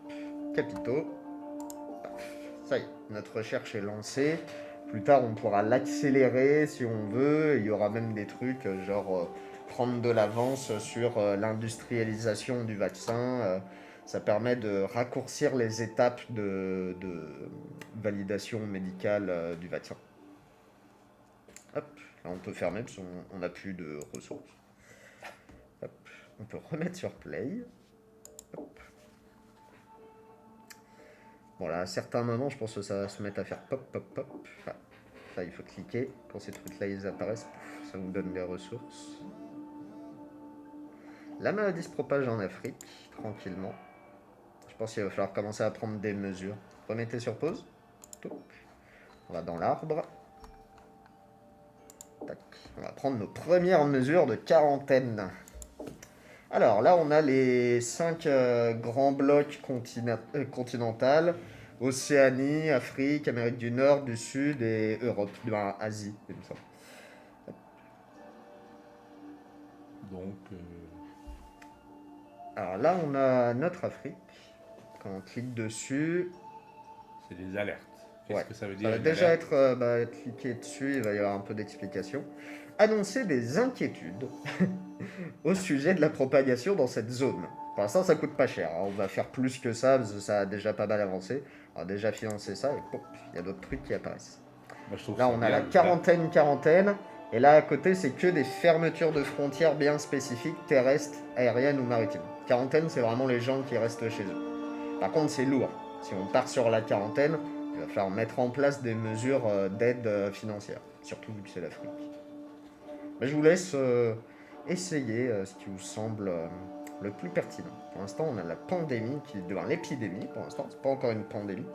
Capitaux. Ça y est, notre recherche est lancée. Plus tard, on pourra l'accélérer si on veut. Il y aura même des trucs genre prendre de l'avance sur l'industrialisation du vaccin. Ça permet de raccourcir les étapes de validation médicale du vaccin. Hop, là on peut fermer parce qu'on n'a plus de ressources. Hop, on peut remettre sur play. Hop. Bon là, à certains moments, je pense que ça va se mettre à faire pop, pop, pop. Enfin, ça, il faut cliquer. Quand ces trucs-là, ils apparaissent, pouf, ça nous donne des ressources. La maladie se propage en Afrique, tranquillement. Je pense qu'il va falloir commencer à prendre des mesures. Remettez sur pause. Touc. On va dans l'arbre. Tac. On va prendre nos premières mesures de quarantaine. Alors là, on a les 5 grands blocs continentaux. Océanie, Afrique, Amérique du Nord, du Sud et Europe, Asie, il me semble. Donc, Alors là, on a notre Afrique. Quand on clique dessus, c'est des alertes. Qu'est-ce que ça veut ça dire va une déjà alerte être cliqué dessus, il va y avoir un peu d'explication. Annoncer des inquiétudes au sujet de la propagation dans cette zone. Pour l'instant, ça coûte pas cher. On va faire plus que ça, parce que ça a déjà pas mal avancé. On a déjà financé ça, et pop, il y a d'autres trucs qui apparaissent. Moi, je trouve Là, ça on a bien. la quarantaine. Et là, à côté, c'est que des fermetures de frontières bien spécifiques, terrestres, aériennes ou maritimes. Quarantaine, c'est vraiment les gens qui restent chez eux. Par contre, c'est lourd. Si on part sur la quarantaine, il va falloir mettre en place des mesures d'aide financière. Surtout vu que c'est l'Afrique. Mais je vous laisse essayer ce qui vous semble le plus pertinent. Pour l'instant, on a la pandémie, l'épidémie pour l'instant, c'est pas encore une pandémie,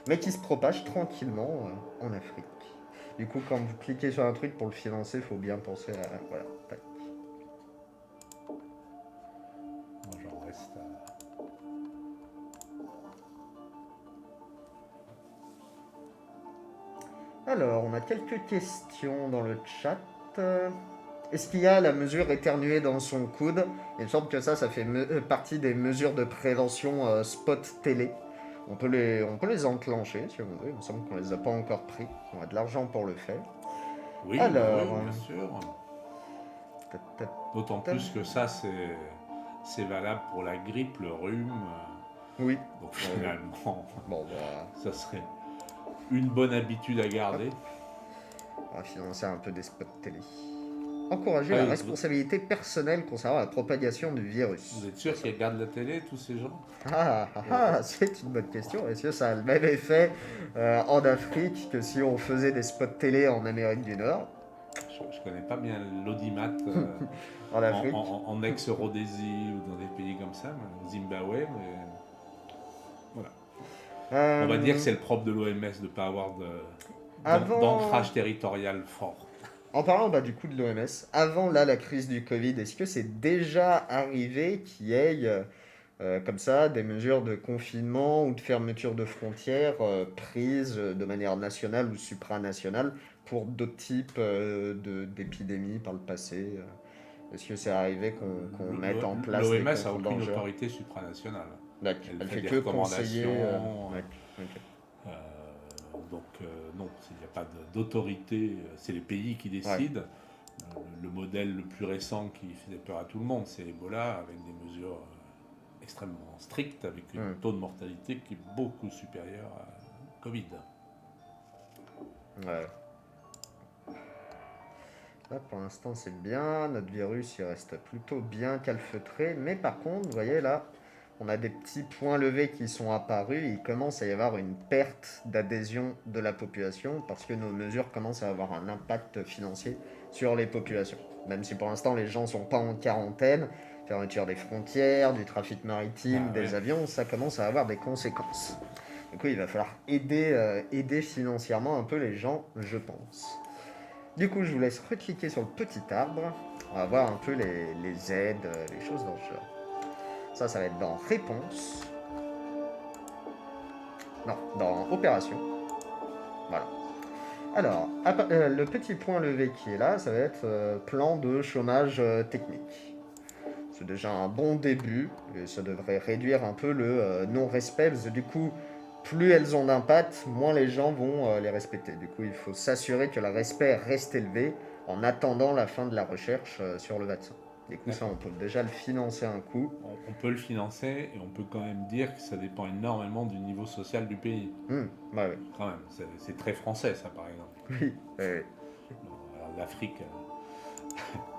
mais qui se propage tranquillement en Afrique. Du coup, quand vous cliquez sur un truc pour le financer, il faut bien penser à... Voilà, tac. Moi, j'en reste à... Alors, on a quelques questions dans le chat. Est-ce qu'il y a la mesure éternuer dans son coude? Il me semble que ça fait partie des mesures de prévention spot télé. On peut les enclencher si on veut. Il me semble qu'on les a pas encore pris. On a de l'argent pour le faire. Oui, Alors, oui, bien sûr. D'autant plus que ça, c'est valable pour la grippe, le rhume. Oui. Donc finalement, bon, bah, ça serait une bonne habitude à garder. On va financer un peu des spots télé. Encourager la responsabilité personnelle concernant la propagation du virus. Vous êtes sûr qu'ils regardent la télé, tous ces gens? C'est une bonne question. Est-ce que ça a le même effet en Afrique que si on faisait des spots télé en Amérique du Nord? Je connais pas bien l'audimat en Afrique. En ex-Rhodésie ou dans des pays comme ça, au Zimbabwe, mais voilà. On va dire que c'est le propre de l'OMS de ne pas avoir d'ancrage territorial fort. En parlant du coup de l'OMS, avant la crise du Covid, est-ce que c'est déjà arrivé qu'il y ait comme ça des mesures de confinement ou de fermeture de frontières prises de manière nationale ou supranationale pour d'autres types d'épidémies par le passé? Est-ce que c'est arrivé qu'on mette en place des l'OMS a aucune danger autorité supranationale. Elle fait des que recommandations. Donc non, il n'y a pas d'autorité, c'est les pays qui décident. Le modèle le plus récent qui faisait peur à tout le monde, c'est Ebola, avec des mesures extrêmement stricte, avec un taux de mortalité qui est beaucoup supérieur à Covid. Ouais. Là, pour l'instant, c'est bien. Notre virus, il reste plutôt bien calfeutré. Mais par contre, vous voyez là, on a des petits points levés qui sont apparus. Il commence à y avoir une perte d'adhésion de la population parce que nos mesures commencent à avoir un impact financier sur les populations. Même si pour l'instant, les gens ne sont pas en quarantaine, fermeture des frontières, du trafic maritime, des avions, ça commence à avoir des conséquences. Du coup, il va falloir aider financièrement un peu les gens, je pense. Du coup, je vous laisse recliquer sur le petit arbre. On va voir un peu les aides, les choses dans ce genre. Ça va être dans Réponse. Non, dans Opération. Voilà. Alors, le petit point levé qui est là, ça va être plan de chômage technique. C'est déjà un bon début, et ça devrait réduire un peu le non-respect, parce que du coup, plus elles ont d'impact, moins les gens vont les respecter. Du coup, il faut s'assurer que le respect reste élevé en attendant la fin de la recherche sur le vaccin. Du coup, ça, on peut déjà le financer un coup. On peut le financer et on peut quand même dire que ça dépend énormément du niveau social du pays. Ouais. Quand même, c'est très français ça par exemple. Oui. Alors, l'Afrique,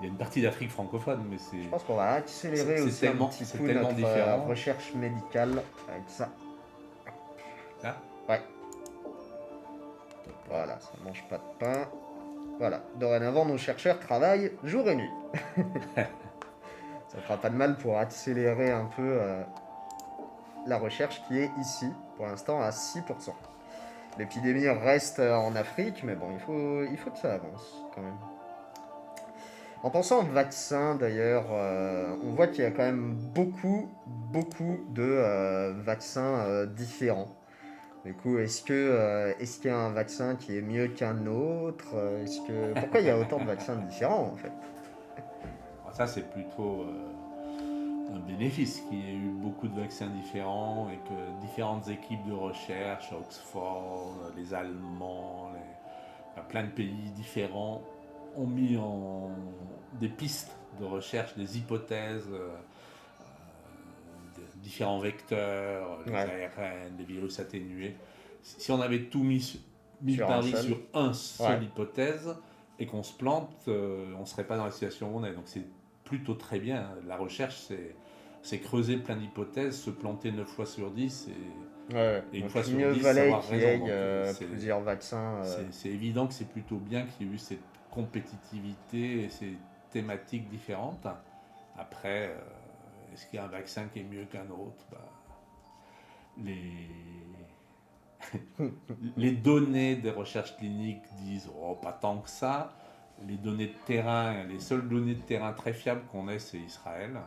il y a une partie d'Afrique francophone, mais c'est... Je pense qu'on va accélérer aussi un petit peu notre recherche médicale avec ça. Là ? Ouais. Voilà, ça mange pas de pain. Voilà, dorénavant, nos chercheurs travaillent jour et nuit. Ça fera pas de mal pour accélérer un peu la recherche qui est ici, pour l'instant, à 6%. L'épidémie reste en Afrique, mais bon, il faut que ça avance, quand même. En pensant au vaccin, d'ailleurs, on voit qu'il y a quand même beaucoup de vaccins différents. Du coup, est-ce qu'il y a un vaccin qui est mieux qu'un autre? Pourquoi il y a autant de vaccins différents, en fait? Alors ça, c'est plutôt un bénéfice qu'il y ait eu beaucoup de vaccins différents et que différentes équipes de recherche, Oxford, les Allemands, plein de pays différents, ont mis en des pistes de recherche, des hypothèses, différents vecteurs, les ARN, des virus atténués. Si on avait tout mis le pari sur une seule hypothèse et qu'on se plante, on ne serait pas dans la situation où on est. Donc c'est plutôt très bien. La recherche, c'est creuser plein d'hypothèses, se planter 9 fois sur 10 et une fois sur 10, savoir raison. Plusieurs vaccins. C'est évident que c'est plutôt bien qu'il y ait eu cette compétitivité et ces thématiques différentes. Après, est-ce qu'il y a un vaccin qui est mieux qu'un autre? Les données des recherches cliniques disent pas tant que ça. Les données de terrain, les seules données de terrain très fiables qu'on ait, c'est Israël.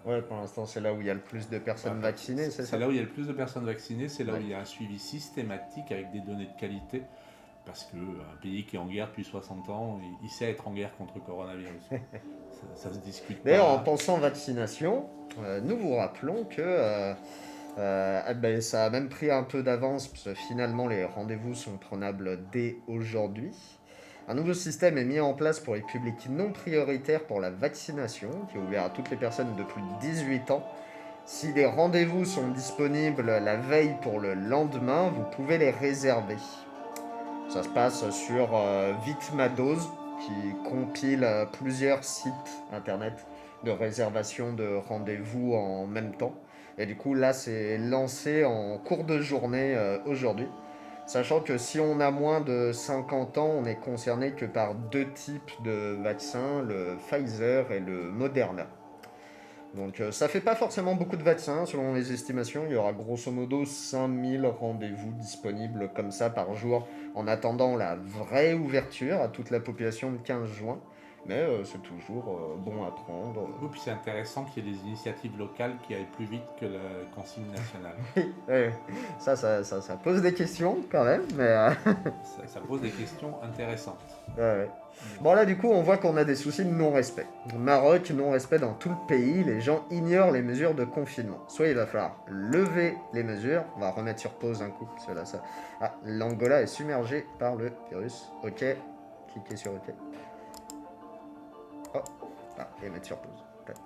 Pour l'instant, c'est là où il y a le plus de personnes vaccinées, c'est ça? C'est là où il y a le plus de personnes vaccinées, c'est là où il y a un suivi systématique avec des données de qualité. Parce qu'un pays qui est en guerre depuis 60 ans, il sait être en guerre contre le coronavirus. ça se discute pas. D'ailleurs, en pensant vaccination, nous vous rappelons que ça a même pris un peu d'avance, parce que finalement les rendez-vous sont prenables dès aujourd'hui. Un nouveau système est mis en place pour les publics non prioritaires pour la vaccination, qui est ouvert à toutes les personnes de plus de 18 ans. Si des rendez-vous sont disponibles la veille pour le lendemain, vous pouvez les réserver. Ça se passe sur Vite ma dose, qui compile plusieurs sites internet de réservation de rendez-vous en même temps. Et du coup, là, c'est lancé en cours de journée aujourd'hui. Sachant que si on a moins de 50 ans, on est concerné que par 2 types de vaccins, le Pfizer et le Moderna. Donc ça fait pas forcément beaucoup de vaccins, selon les estimations. Il y aura grosso modo 5000 rendez-vous disponibles comme ça par jour, en attendant la vraie ouverture à toute la population le 15 juin. Mais c'est toujours bon à prendre. Oui, puis c'est intéressant qu'il y ait des initiatives locales qui aillent plus vite que la consigne nationale. Ça pose des questions quand même, mais... ça pose des questions intéressantes. Bon là du coup on voit qu'on a des soucis de non-respect. Au Maroc, non-respect dans tout le pays, les gens ignorent les mesures de confinement. Soit il va falloir lever les mesures, on va remettre sur pause un coup, parce que là ça... Ah, l'Angola est submergé par le virus. Ok, cliquez sur ok. Oh, Ah, et mettre sur pause. Tac.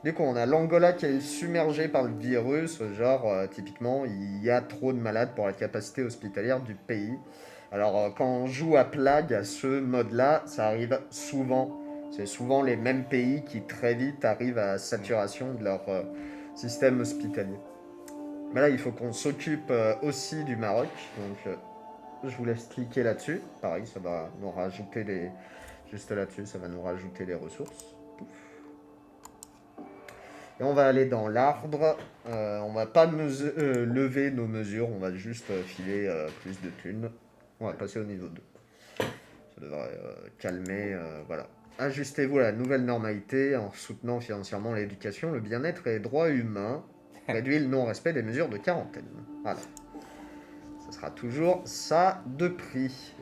Du coup, on a l'Angola qui est submergé par le virus, genre, typiquement, il y a trop de malades pour la capacité hospitalière du pays. Alors, quand on joue à Plague, à ce mode-là, ça arrive souvent. C'est souvent les mêmes pays qui, très vite, arrivent à saturation de leur système hospitalier. Mais là, il faut qu'on s'occupe aussi du Maroc. Donc, je vous laisse cliquer là-dessus. Pareil, ça va nous rajouter les... Juste là-dessus, ça va nous rajouter les ressources. Pouf. Et on va aller dans l'arbre. On va pas lever nos mesures. On va juste filer plus de thunes. On va passer au niveau 2. Ça devrait calmer. Voilà. Ajustez-vous à la nouvelle normalité en soutenant financièrement l'éducation, le bien-être et les droits humains. Réduit le non-respect des mesures de quarantaine. Voilà. Ce sera toujours ça de prix.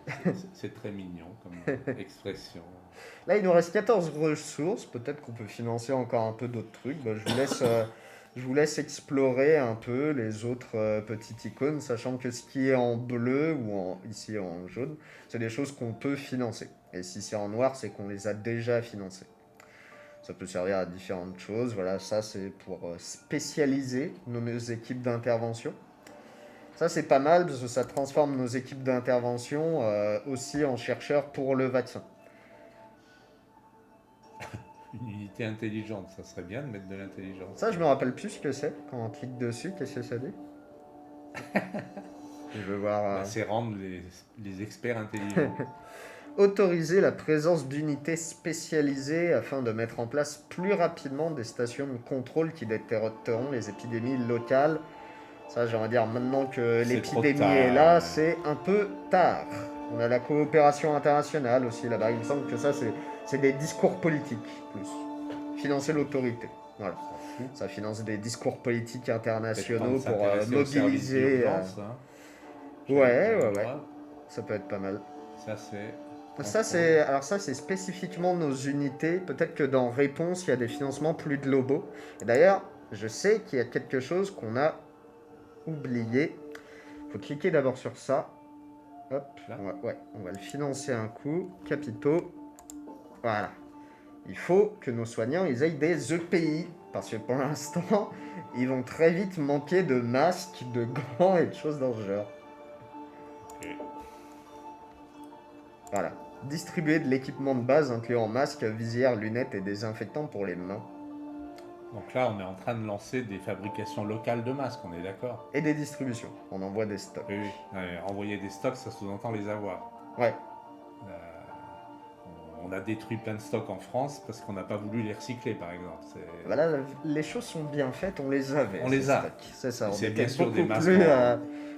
C'est très mignon comme expression. Là, il nous reste 14 ressources. Peut-être qu'on peut financer encore un peu d'autres trucs. Bah, je vous laisse explorer un peu les autres petites icônes, sachant que ce qui est en bleu ou ici en jaune, c'est des choses qu'on peut financer. Et si c'est en noir, c'est qu'on les a déjà financées. Ça peut servir à différentes choses. Voilà, ça c'est pour spécialiser nos équipes d'intervention. Ça c'est pas mal parce que ça transforme nos équipes d'intervention aussi en chercheurs pour le vaccin. Une unité intelligente, ça serait bien de mettre de l'intelligence. Ça je me rappelle plus ce que c'est. Quand on clique dessus, qu'est-ce que ça dit? Je veux voir... C'est rendre les experts intelligents. Autoriser la présence d'unités spécialisées afin de mettre en place plus rapidement des stations de contrôle qui détecteront les épidémies locales. Ça, j'aimerais dire, maintenant que l'épidémie est là, c'est un peu tard. On a la coopération internationale aussi là-bas. Il me semble que ça, c'est des discours politiques, plus. Financer l'autorité. Voilà. Ça finance des discours politiques internationaux pour mobiliser... Ouais. Ça peut être pas mal. Ça, c'est spécifiquement nos unités. Peut-être que dans Réponse, il y a des financements plus globaux. Et d'ailleurs, je sais qu'il y a quelque chose qu'on a oublié. Il faut cliquer d'abord sur ça. Hop, on va le financer un coup. Capitaux. Voilà. Il faut que nos soignants ils aient des EPI. Parce que pour l'instant, ils vont très vite manquer de masques, de gants et de choses dans ce genre. Voilà. Distribuer de l'équipement de base incluant masques, visières, lunettes et désinfectants pour les mains. Donc là, on est en train de lancer des fabrications locales de masques, on est d'accord? Et des distributions. On envoie des stocks. Oui. Envoyer des stocks, ça sous-entend les avoir. Ouais. On a détruit plein de stocks en France parce qu'on n'a pas voulu les recycler, par exemple. Voilà, les choses sont bien faites, on les avait. On les a. Stocks. C'est ça. C'est bien sûr des masques.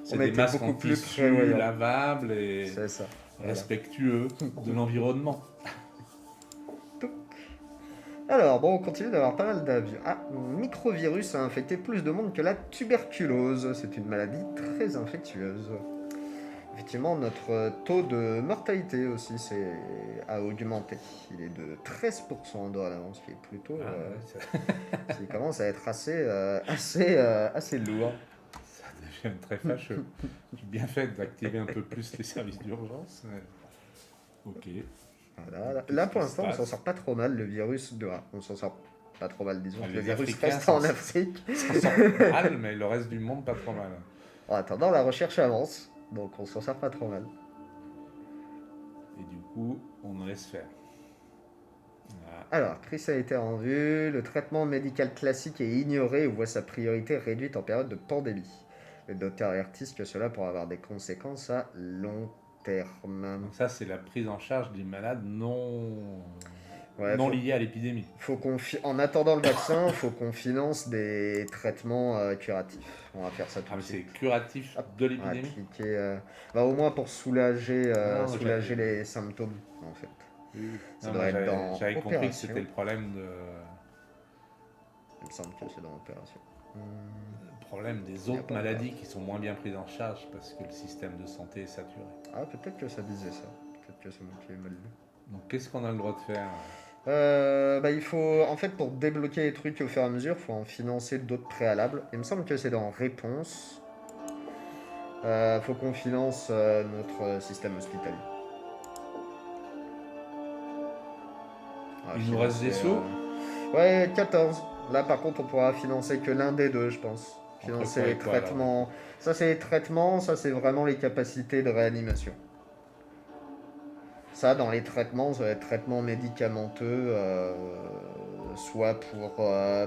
C'est des masques en tissu lavables et respectueux de l'environnement. Alors, bon, on continue d'avoir pas mal d'avions. Ah, un microvirus a infecté plus de monde que la tuberculose. C'est une maladie très infectieuse. Effectivement, notre taux de mortalité aussi a augmenté. Il est de 13% dorénavant, ce qui est plutôt... il commence à être assez lourd. Ça devient très fâcheux. J'ai bien fait d'activer un peu plus les services d'urgence. Ok. Voilà. Là, pour l'instant, on s'en sort pas trop mal. Le virus, on s'en sort pas trop mal, disons. Le virus reste en Afrique. Ça sort mal, mais le reste du monde, pas trop mal. En attendant, la recherche avance, donc on s'en sort pas trop mal. Et du coup, on en laisse faire. Voilà. Alors, crise sanitaire en vue. Le traitement médical classique est ignoré ou voit sa priorité réduite en période de pandémie. Le docteur avertissent que cela pourrait avoir des conséquences à long terme. Donc ça, c'est la prise en charge des malades non liés à l'épidémie. En attendant le vaccin, il faut qu'on finance des traitements curatifs. On va faire ça tout de suite. C'est curatif de l'épidémie. Au moins pour soulager les symptômes, en fait. Ça doit être dans J'avais compris que c'était le problème de... Il me semble que c'est dans l'opération. Le problème des autres maladies qui sont moins bien prises en charge parce que le système de santé est saturé. Ah, peut-être que ça disait ça. Peut-être que c'est moi qui ai mal lu. Donc qu'est-ce qu'on a le droit de faire? Il faut, en fait, pour débloquer les trucs au fur et à mesure, il faut en financer d'autres préalables. Il me semble que c'est dans Réponse. Faut qu'on finance notre système hospitalier. Il nous reste des sous. Ouais, 14. Là, par contre, on pourra financer que l'un des deux, je pense. Financer les traitements. Ça, c'est les traitements, ça, c'est vraiment les capacités de réanimation. Ça, dans les traitements, ça va être traitements médicamenteux, soit pour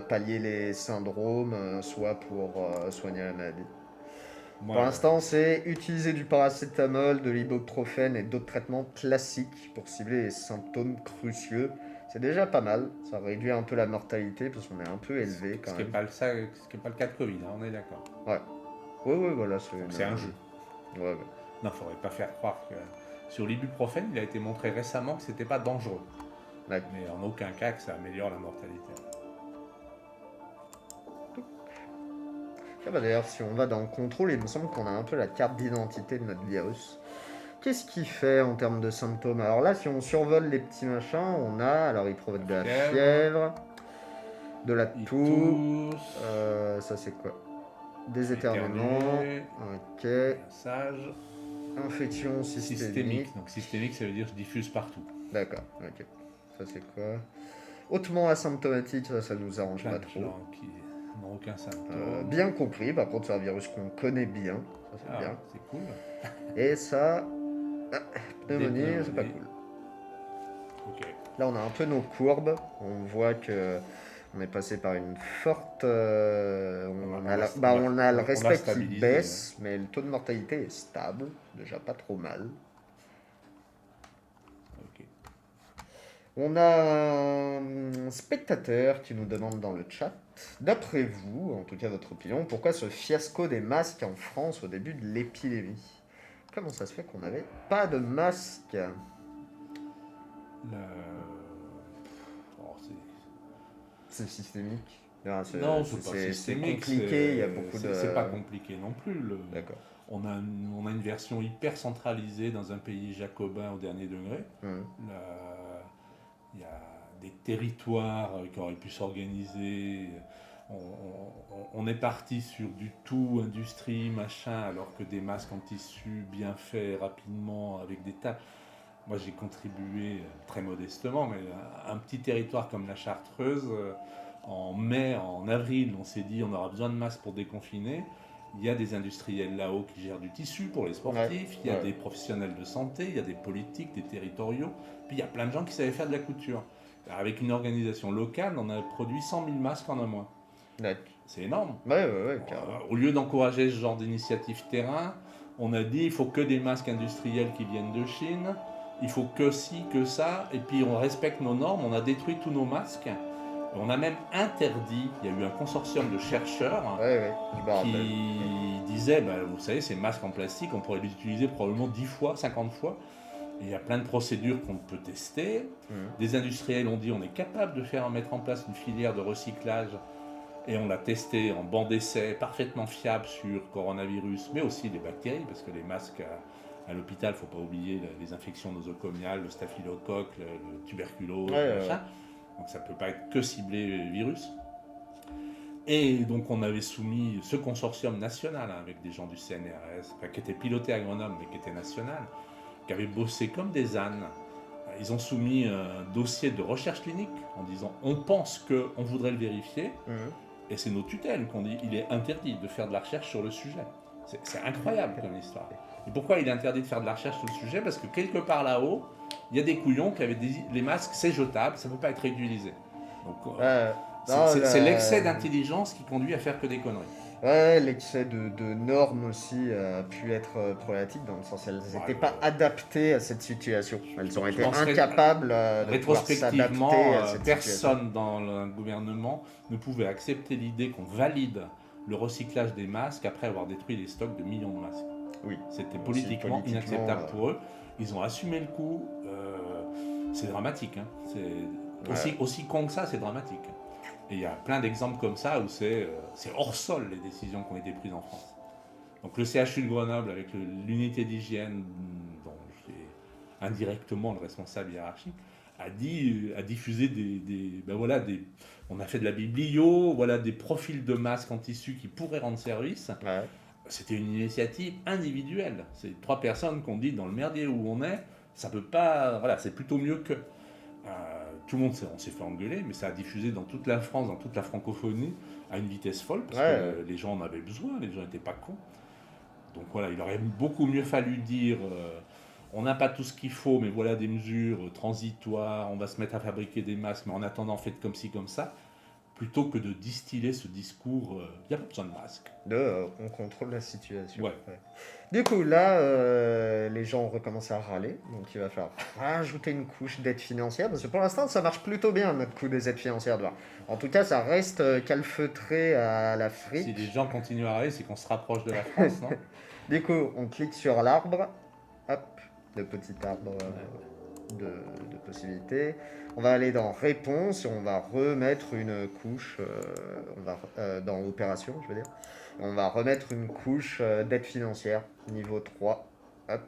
pallier les syndromes, soit pour soigner la maladie. Pour l'instant, c'est utiliser du paracétamol, de l'ibuprofène et d'autres traitements classiques pour cibler les symptômes crucieux. C'est déjà pas mal, ça réduit un peu la mortalité parce qu'on est un peu élevé quand même. Ce qui n'est pas le cas de Covid, hein, on est d'accord. Ouais. Ouais, voilà. C'est un jeu. Ouais. Non, faudrait pas faire croire que... Sur l'ibuprofène, il a été montré récemment que c'était pas dangereux. Ouais. Mais en aucun cas que ça améliore la mortalité. Ah bah d'ailleurs, si on va dans le contrôle, il me semble qu'on a un peu la carte d'identité de notre virus. Qu'est-ce qu'il fait en termes de symptômes? Alors là, si on survole les petits machins, on a... Alors, il provoque de la fièvre, de la toux... ça, c'est quoi? Des éternuements. Ok. Massage. Infection systémique. Donc systémique, ça veut dire diffuse partout. D'accord, ok. Ça, c'est quoi? Hautement asymptomatique, ça nous arrange pas trop. Qui n'ont aucun symptôme. Bien compris, par contre, c'est un virus qu'on connaît bien. Ça, c'est bien. C'est cool. Et ça... pneumonie, c'est pas cool. Okay. Là, on a un peu nos courbes. On voit que on est passé par une forte... on a le respect qui baisse, mais le taux de mortalité est stable. Déjà pas trop mal. Okay. On a un spectateur qui nous demande dans le chat, d'après vous, en tout cas votre opinion, pourquoi ce fiasco des masques en France au début de l'épidémie? Comment ça se fait qu'on n'avait pas de masques? C'est systémique. Non, c'est pas systémique. C'est compliqué, il y a beaucoup de... C'est pas compliqué non plus. D'accord. On a une version hyper centralisée dans un pays jacobin au dernier degré. Il y a des territoires qui auraient pu s'organiser. On est parti sur du tout industrie, machin, alors que des masques en tissu bien faits rapidement avec des tas. Moi, j'ai contribué très modestement, mais un petit territoire comme la Chartreuse, en mai, en avril, on s'est dit on aura besoin de masques pour déconfiner. Il y a des industriels là-haut qui gèrent du tissu pour les sportifs, il y a des professionnels de santé, il y a des politiques, des territoriaux, puis il y a plein de gens qui savaient faire de la couture. Avec une organisation locale, on a produit 100 000 masques en un mois. C'est énorme. Au lieu d'encourager ce genre d'initiative terrain, on a dit il faut que des masques industriels qui viennent de Chine, il faut que ci, que ça, et puis on respecte nos normes, on a détruit tous nos masques. On a même interdit, il y a eu un consortium de chercheurs qui disaient, vous savez, ces masques en plastique, on pourrait les utiliser probablement 10 fois, 50 fois. Et il y a plein de procédures qu'on peut tester. Des industriels ont dit, on est capable de mettre en place une filière de recyclage. Et on l'a testé en banc d'essai parfaitement fiable sur coronavirus, mais aussi des bactéries, parce que les masques à l'hôpital, il ne faut pas oublier les infections nosocomiales, le staphylocoque, le tuberculose, machin. Donc ça ne peut pas être que ciblé virus. Et donc on avait soumis ce consortium national avec des gens du CNRS, qui était piloté à Grenoble mais qui était national, qui avait bossé comme des ânes. Ils ont soumis un dossier de recherche clinique en disant on pense qu'on voudrait le vérifier. Et c'est nos tutelles qu'on dit il est interdit de faire de la recherche sur le sujet. C'est incroyable comme histoire. Et pourquoi il est interdit de faire de la recherche sur le sujet? Parce que quelque part là-haut, il y a des couillons qui avaient dit les masques, c'est jetable, ça ne peut pas être réutilisé. Donc, c'est l'excès d'intelligence qui conduit à faire que des conneries. Ouais, l'excès de normes aussi a pu être problématique dans le sens elles n'étaient pas adaptées à cette situation. Elles ont été incapables de pouvoir s'adapter à cette situation. Personne dans le gouvernement ne pouvait accepter l'idée qu'on valide le recyclage des masques après avoir détruit les stocks de millions de masques. Oui. C'était politiquement inacceptable pour eux. Ils ont assumé le coup. C'est dramatique. Hein. C'est aussi con que ça, c'est dramatique. Et il y a plein d'exemples comme ça où c'est hors sol les décisions qui ont été prises en France. Donc le CHU de Grenoble avec l'unité d'hygiène dont je suis indirectement le responsable hiérarchique a diffusé on a fait de la biblio, des profils de masques en tissu qui pourraient rendre service. Ouais. C'était une initiative individuelle. C'est 3 personnes qui ont dit dans le merdier où on est, ça peut pas, c'est plutôt mieux que. Tout le monde on s'est fait engueuler, mais ça a diffusé dans toute la France, dans toute la francophonie, à une vitesse folle, parce que les gens en avaient besoin, les gens n'étaient pas cons. Donc voilà, il aurait beaucoup mieux fallu dire on n'a pas tout ce qu'il faut, mais voilà des mesures transitoires, on va se mettre à fabriquer des masques, mais en attendant, faites comme ci, comme ça, plutôt que de distiller ce discours il n'y a pas besoin de masque. On contrôle la situation. Ouais. Du coup, là, les gens ont recommencé à râler, donc il va falloir rajouter une couche d'aide financière, parce que pour l'instant, ça marche plutôt bien, notre coup des aides financières. En tout cas, ça reste calfeutré à l'Afrique. Si les gens continuent à râler, c'est qu'on se rapproche de la France, non? Du coup, on clique sur l'arbre, hop, le petit arbre de possibilités. On va aller dans réponse et on va remettre une couche, dans opération, je veux dire. On va remettre une couche d'aide financière, niveau 3. Hop.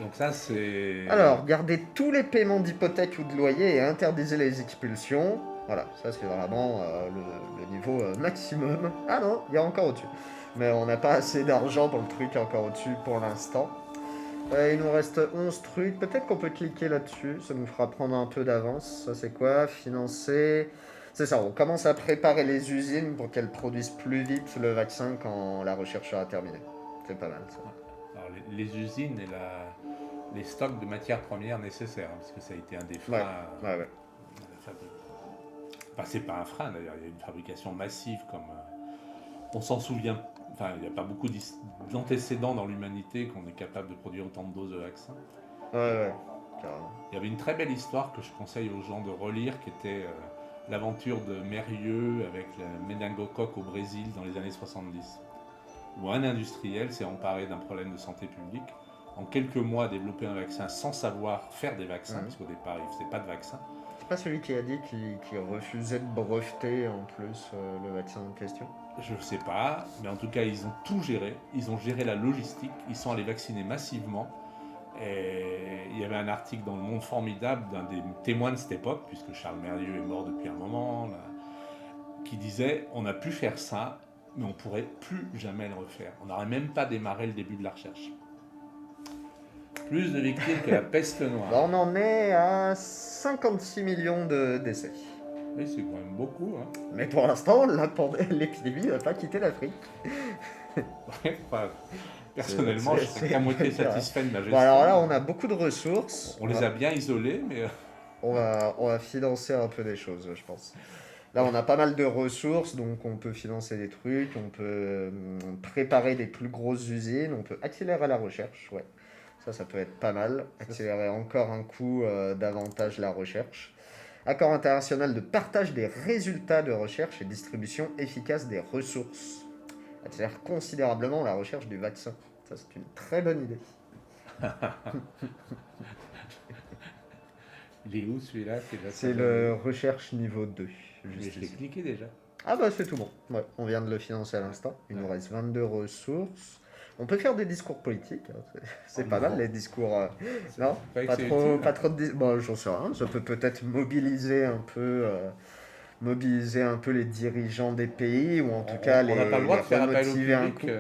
Donc ça, c'est... Alors, gardez tous les paiements d'hypothèque ou de loyer et interdisez les expulsions. Voilà, ça c'est vraiment le niveau maximum. Ah non, il y a encore au-dessus. Mais on n'a pas assez d'argent pour le truc encore au-dessus pour l'instant. Il nous reste 11 trucs. Peut-être qu'on peut cliquer là-dessus. Ça nous fera prendre un peu d'avance. Ça c'est quoi? Financer. C'est ça, on commence à préparer les usines pour qu'elles produisent plus vite le vaccin quand la recherche sera terminée. C'est pas mal ça. Alors, les usines et les stocks de matières premières nécessaires, parce que ça a été un des freins. Ouais. Enfin, c'est pas un frein d'ailleurs, il y a une fabrication massive comme... on s'en souvient. Enfin, il n'y a pas beaucoup d'antécédents dans l'humanité qu'on est capable de produire autant de doses de vaccins. Ouais, carrément. Il y avait une très belle histoire que je conseille aux gens de relire, qui était l'aventure de Mérieux avec le méningocoque au Brésil dans les années 70, où un industriel s'est emparé d'un problème de santé publique, en quelques mois a développé un vaccin sans savoir faire des vaccins, parce qu'au départ il ne faisait pas de vaccin. C'est pas celui qui a dit qu'il refusait de breveter en plus le vaccin en question? Je ne sais pas, mais en tout cas ils ont tout géré, ils ont géré la logistique, ils sont allés vacciner massivement. Et il y avait un article dans Le Monde formidable d'un des témoins de cette époque, puisque Charles Mérieux est mort depuis un moment, là, qui disait on a pu faire ça, mais on ne pourrait plus jamais le refaire. On n'aurait même pas démarré le début de la recherche. Plus de victimes que la peste noire. Bon, on en est à 56 millions de décès. Oui, c'est quand même beaucoup. Hein. Mais pour l'instant, l'épidémie n'a pas quitté l'Afrique. Ouais, enfin, personnellement, je serais qu'à moitié satisfait de la gestion. Bon, alors là, on a beaucoup de ressources. On les a bien isolés, mais... On va financer un peu des choses, je pense. Là, on a pas mal de ressources, donc on peut financer des trucs, on peut préparer des plus grosses usines, on peut accélérer la recherche, ouais. Ça peut être pas mal. Accélérer encore un coup davantage la recherche. Accord international de partage des résultats de recherche et distribution efficace des ressources. Accélère considérablement la recherche du vaccin. Ça, c'est une très bonne idée. Il est où celui-là? C'est le recherche niveau 2. Je l'ai cliqué déjà. Ah bah c'est tout bon. Ouais, on vient de le financer à l'instant. Il nous reste 22 ressources. On peut faire des discours politiques. Hein. C'est pas mal les discours. Non, pas trop de discours. Bon, j'en sais rien. Ça peut peut-être mobiliser un peu les dirigeants des pays ou en tout cas on n'a pas le droit de faire appel au public.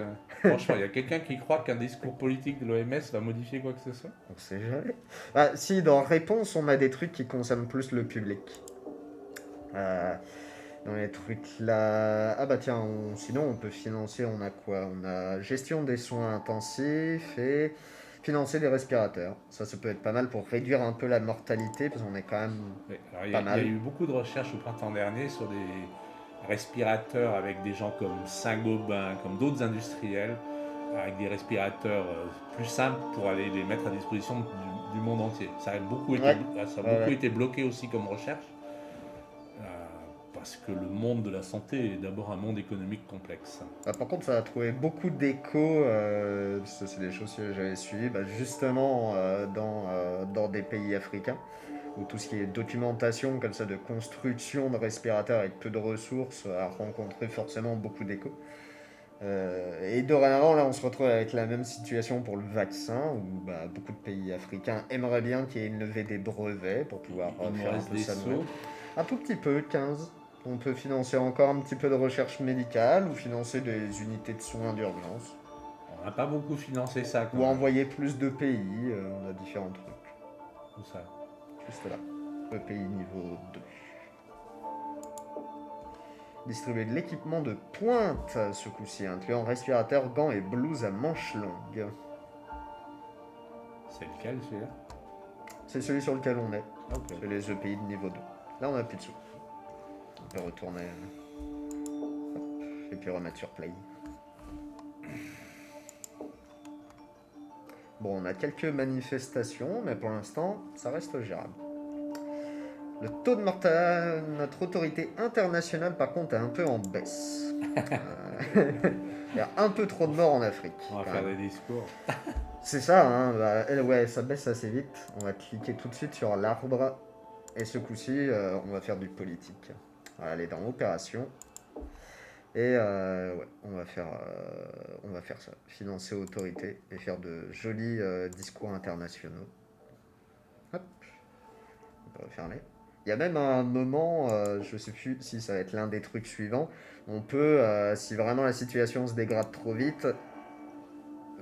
Un Franchement, il y a quelqu'un qui croit qu'un discours politique de l'OMS va modifier quoi que ce soit? On sait jamais. Ah, si, dans réponse, on a des trucs qui concernent plus le public. Dans les trucs là... Ah bah tiens, sinon on peut financer, on a quoi? On a gestion des soins intensifs et financer des respirateurs. Ça peut être pas mal pour réduire un peu la mortalité, parce qu'on est quand même Il y a eu beaucoup de recherches au printemps dernier sur des respirateurs avec des gens comme Saint-Gobain, comme d'autres industriels, avec des respirateurs plus simples pour aller les mettre à disposition du monde entier. Ça a beaucoup été bloqué aussi comme recherche. Parce que le monde de la santé est d'abord un monde économique complexe. Par contre, ça a trouvé beaucoup d'écho, c'est des choses que j'avais suivies, justement dans des pays africains, où tout ce qui est documentation comme ça de construction de respirateurs avec peu de ressources a rencontré forcément beaucoup d'écho. Et dorénavant, là, on se retrouve avec la même situation pour le vaccin, où beaucoup de pays africains aimeraient bien qu'il y ait une levée des brevets pour pouvoir faire un peu ça. Un tout petit peu, 15. On peut financer encore un petit peu de recherche médicale ou financer des unités de soins d'urgence. On n'a pas beaucoup financé ça. Ou envoyer plus de pays, on a différents trucs. Où ça? Juste là. EPI niveau 2. Distribuer de l'équipement de pointe ce coup-ci, incluant respirateur, gants et blouse à manches longues. C'est lequel celui-là? C'est celui sur lequel on est. Ok. C'est les EPI de niveau 2. Là, on a plus de sous. On peut retourner. Hop, et puis remettre sur play. Bon, on a quelques manifestations, mais pour l'instant, ça reste gérable. Le taux de mortalité, notre autorité internationale, par contre, est un peu en baisse. Il y a un peu trop de morts en Afrique. On va faire des discours. C'est ça, hein, ouais, ça baisse assez vite. On va cliquer tout de suite sur l'arbre. Et ce coup-ci, on va faire du politique. On va aller dans opération. Et ouais, on va faire ça. Financer autorité et faire de jolis discours internationaux. Hop. On peut refermer. Il y a même un moment, je sais plus si ça va être l'un des trucs suivants, on peut, si vraiment la situation se dégrade trop vite,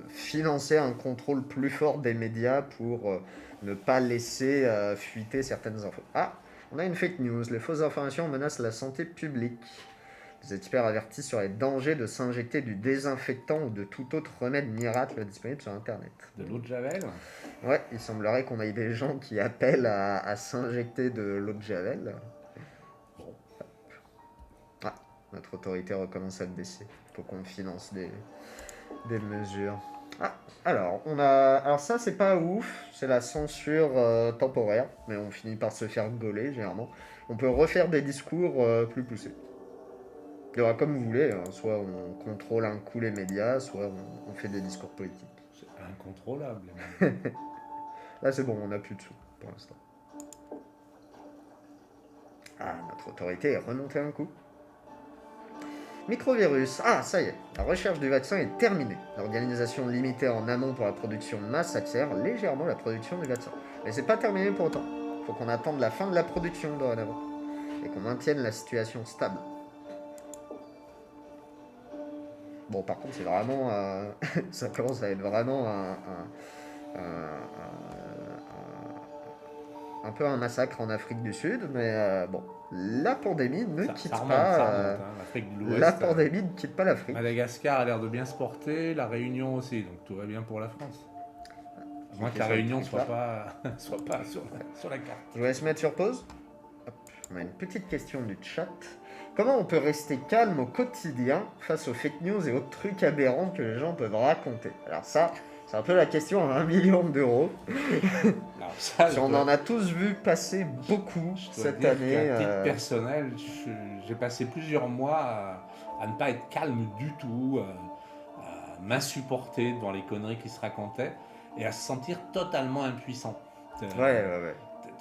financer un contrôle plus fort des médias pour ne pas laisser fuiter certaines infos. Ah, on a une fake news. Les fausses informations menacent la santé publique. Les experts avertissent sur les dangers de s'injecter du désinfectant ou de tout autre remède miracle disponible sur Internet. De l'eau de Javel? Ouais, il semblerait qu'on ait des gens qui appellent à s'injecter de l'eau de Javel. Bon. Ah, notre autorité recommence à baisser. Il faut qu'on finance des mesures. Ah, alors ça c'est pas ouf, c'est la censure temporaire, mais on finit par se faire gauler généralement. On peut refaire des discours plus poussés. Il y aura comme vous voulez, hein. Soit on contrôle un coup les médias, soit on fait des discours politiques. C'est incontrôlable. Là c'est bon, on n'a plus de sous pour l'instant. Ah, notre autorité est remontée un coup. Microvirus. Ah, ça y est, la recherche du vaccin est terminée. L'organisation limitée en amont pour la production de masse accélère légèrement la production du vaccin. Mais c'est pas terminé pour autant. Il faut qu'on attende la fin de la production dorénavant. Et qu'on maintienne la situation stable. Bon, par contre, c'est vraiment... ça commence à être vraiment un peu un massacre en Afrique du Sud, mais bon, la pandémie ne quitte ça remonte, pas... hein. L'Afrique de l'Ouest. La pandémie ne quitte pas l'Afrique. Madagascar a l'air de bien se porter, la Réunion aussi, donc tout va bien pour la France. À moins que la Réunion ne soit pas sur la carte. Je vous laisse mettre sur pause. Hop, on a une petite question du chat. Comment on peut rester calme au quotidien face aux fake news et autres trucs aberrants que les gens peuvent raconter? Alors ça, c'est un peu la question à 1 million d'euros. Alors ça, On en a tous vu passer beaucoup cette année. À titre personnel, j'ai passé plusieurs mois à ne pas être calme du tout, à m'insupporter devant les conneries qui se racontaient et à se sentir totalement impuissant. Ouais.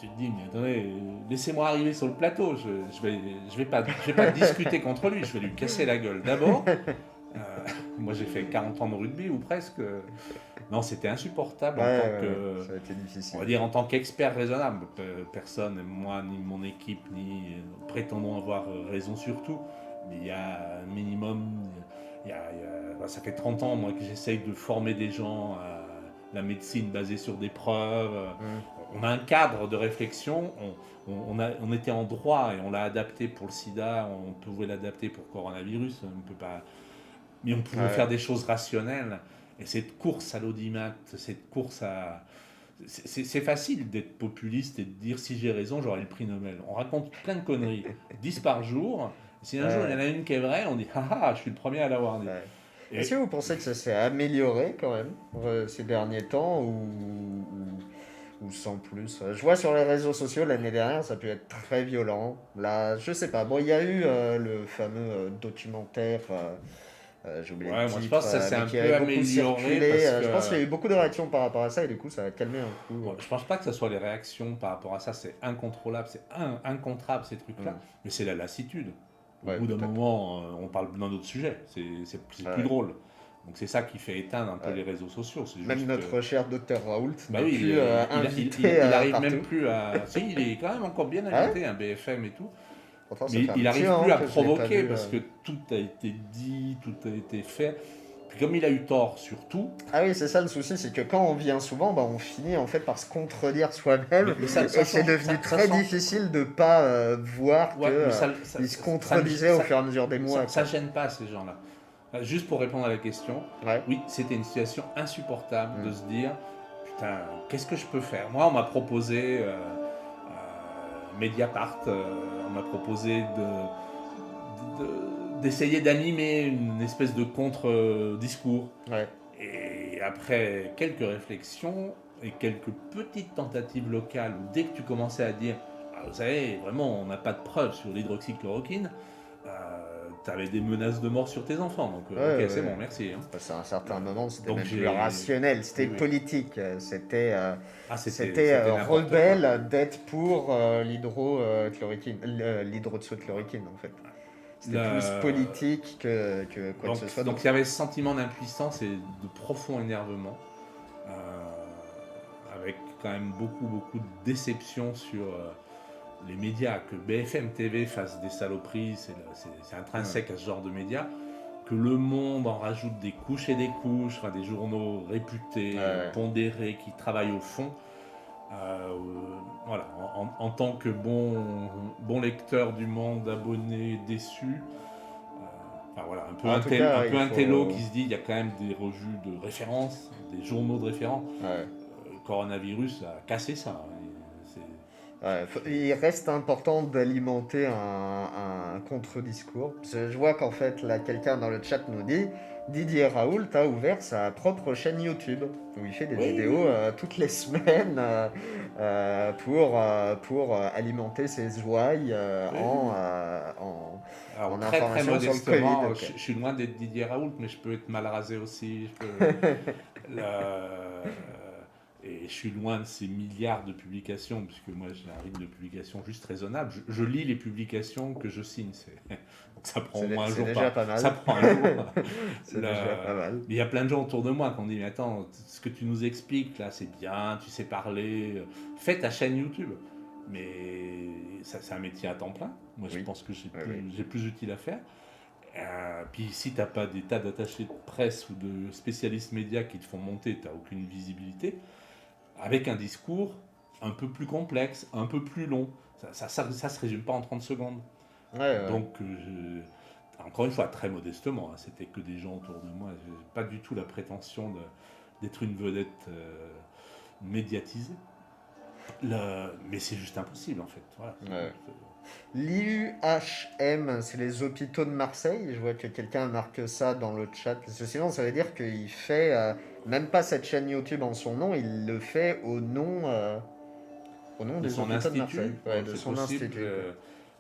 Tu te dis, mais attendez, laissez-moi arriver sur le plateau, je vais pas discuter contre lui, je vais lui casser la gueule d'abord. Moi j'ai fait 40 ans de rugby ou presque. Non, c'était insupportable en tant que... Ça a été difficile. On va dire en tant qu'expert raisonnable. Personne, moi, ni mon équipe, ni prétendons avoir raison sur tout. Mais il y a un minimum... ça fait 30 ans, moi, que j'essaye de former des gens à la médecine basée sur des preuves. On a un cadre de réflexion. On était en droit et on l'a adapté pour le sida. On pouvait l'adapter pour le coronavirus. On peut pas... Mais on pouvait faire des choses rationnelles. Et cette course à l'audimat, cette course à... C'est facile d'être populiste et de dire si j'ai raison, j'aurai le prix Nobel. On raconte plein de conneries, 10 par jour. Si un jour il y en a une qui est vraie, on dit je suis le premier à l'avoir dit. Est-ce que vous pensez que ça s'est amélioré quand même ces derniers temps ou sans plus? Je vois sur les réseaux sociaux l'année dernière, ça peut être très violent. Là, je sais pas. Bon, il y a eu le fameux documentaire. J'ai oublié le titre, moi je pense que ça s'est un peu amélioré. Je pense qu'il y a eu beaucoup de réactions par rapport à ça et du coup ça a calmé un coup. Bon, je pense pas que ce soit les réactions par rapport à ça, c'est incontrôlable, c'est incontrable ces trucs-là, mais c'est la lassitude. Au bout d'un moment, on parle d'un autre sujet, c'est plus drôle. Donc c'est ça qui fait éteindre un peu les réseaux sociaux. Même juste, notre cher docteur Raoult n'est plus invité. Il n'arrive même plus à... Si, il est quand même encore bien invité, un BFM et tout. Mais il n'arrive plus à provoquer parce que tout a été dit, tout a été fait. Comme il a eu tort sur tout. Ah oui, c'est ça le souci, c'est que quand on vient souvent, on finit en fait par se contredire soi-même, Mais et c'est devenu très difficile de pas voir qu'il se contredisait au fur et à mesure des mois. Ça gêne pas ces gens-là. Juste pour répondre à la question, oui, c'était une situation insupportable de se dire, putain, qu'est-ce que je peux faire? Moi, on m'a proposé Mediapart, on m'a proposé d'essayer d'animer une espèce de contre-discours. Ouais. Et après quelques réflexions et quelques petites tentatives locales, où dès que tu commençais à dire, vous savez, vraiment, on n'a pas de preuves sur l'hydroxychloroquine, tu avais des menaces de mort sur tes enfants. Donc, c'est bon, merci. Hein. À un certain moment, c'était même plus rationnel, c'était politique. C'était rebelle d'être pour l'hydroxychloroquine, en fait. C'était plus politique que quoi que ce soit. Donc il y avait ce sentiment d'impuissance et de profond énervement, avec quand même beaucoup de déception sur les médias. Que BFM TV fasse des saloperies, c'est intrinsèque à ce genre de médias. Que Le Monde en rajoute des couches et des couches, enfin, des journaux réputés, pondérés, qui travaillent au fond. Voilà, en tant que bon lecteur du Monde, abonné, déçu, voilà, un peu un télo qui se dit il y a quand même des revues de référence, des journaux de référence. Le coronavirus a cassé ça. Il reste important d'alimenter un contre-discours. Je vois qu'en fait, là, quelqu'un dans le chat nous dit Didier Raoult a ouvert sa propre chaîne YouTube où il fait des vidéos toutes les semaines pour alimenter ses ouailles en information sur le Covid. Je suis loin d'être Didier Raoult, mais je peux être mal rasé aussi. Et je suis loin de ces milliards de publications, puisque moi j'ai un rythme de publication juste raisonnable. Je lis les publications que je signe. Donc ça prend au moins un jour. C'est déjà pas mal. Ça prend un jour. C'est déjà pas mal. Mais il y a plein de gens autour de moi qui ont dit mais attends, ce que tu nous expliques là, c'est bien, tu sais parler. Fais ta chaîne YouTube. Mais c'est un métier à temps plein. Moi je pense que j'ai plus utile à faire. Puis si tu n'as pas des tas d'attachés de presse ou de spécialistes médias qui te font monter, tu n'as aucune visibilité. Avec un discours un peu plus complexe, un peu plus long. Ça se résume pas en 30 secondes. Donc, encore une fois, très modestement, c'était que des gens autour de moi. Je n'ai pas du tout la prétention d'être une vedette médiatisée. Mais c'est juste impossible, en fait. Voilà, L'IUHM, c'est les hôpitaux de Marseille. Je vois que quelqu'un marque ça dans le chat. Parce que sinon, ça veut dire qu'il fait même pas cette chaîne YouTube en son nom, il le fait au nom de des son hôpitaux institut. de Marseille. De son institut.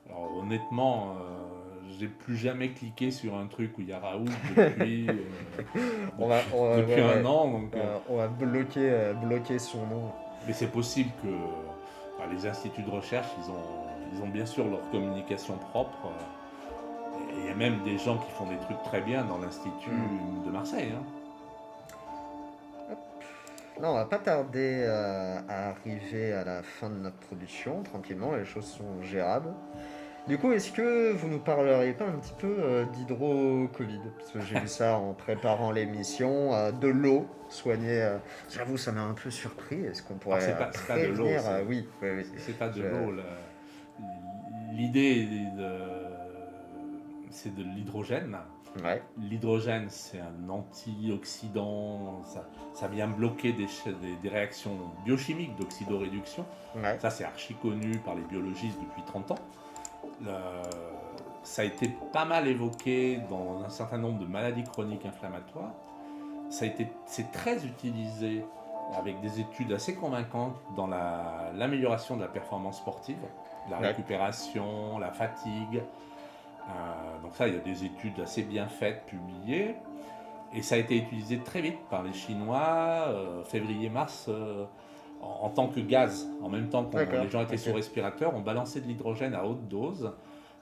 Alors honnêtement, j'ai plus jamais cliqué sur un truc où il y a Raoult depuis, depuis un an. Donc, on va bloquer son nom. Mais c'est possible que les instituts de recherche, ils ont bien sûr leur communication propre. Et il y a même des gens qui font des trucs très bien dans l'institut de Marseille. Hein. Là, on va pas tarder à arriver à la fin de notre production. Tranquillement, les choses sont gérables. Du coup, est-ce que vous nous parleriez pas un petit peu d'hydro-Covid? Parce que j'ai vu ça en préparant l'émission, de l'eau soignée. J'avoue, ça m'a un peu surpris. Est-ce qu'on pourrait c'est pas de l'eau. Oui. C'est pas de l'eau. L'idée, c'est de l'hydrogène. Ouais. L'hydrogène, c'est un antioxydant. Ça vient bloquer des réactions biochimiques d'oxydoréduction. Ouais. Ça, c'est archi connu par les biologistes depuis 30 ans. Ça a été pas mal évoqué dans un certain nombre de maladies chroniques inflammatoires. C'est très utilisé avec des études assez convaincantes dans l'amélioration de la performance sportive, la récupération, la fatigue. Donc ça, il y a des études assez bien faites, publiées. Et ça a été utilisé très vite par les Chinois, février-mars, en tant que gaz. En même temps que les gens étaient sous respirateur, on balançait de l'hydrogène à haute dose,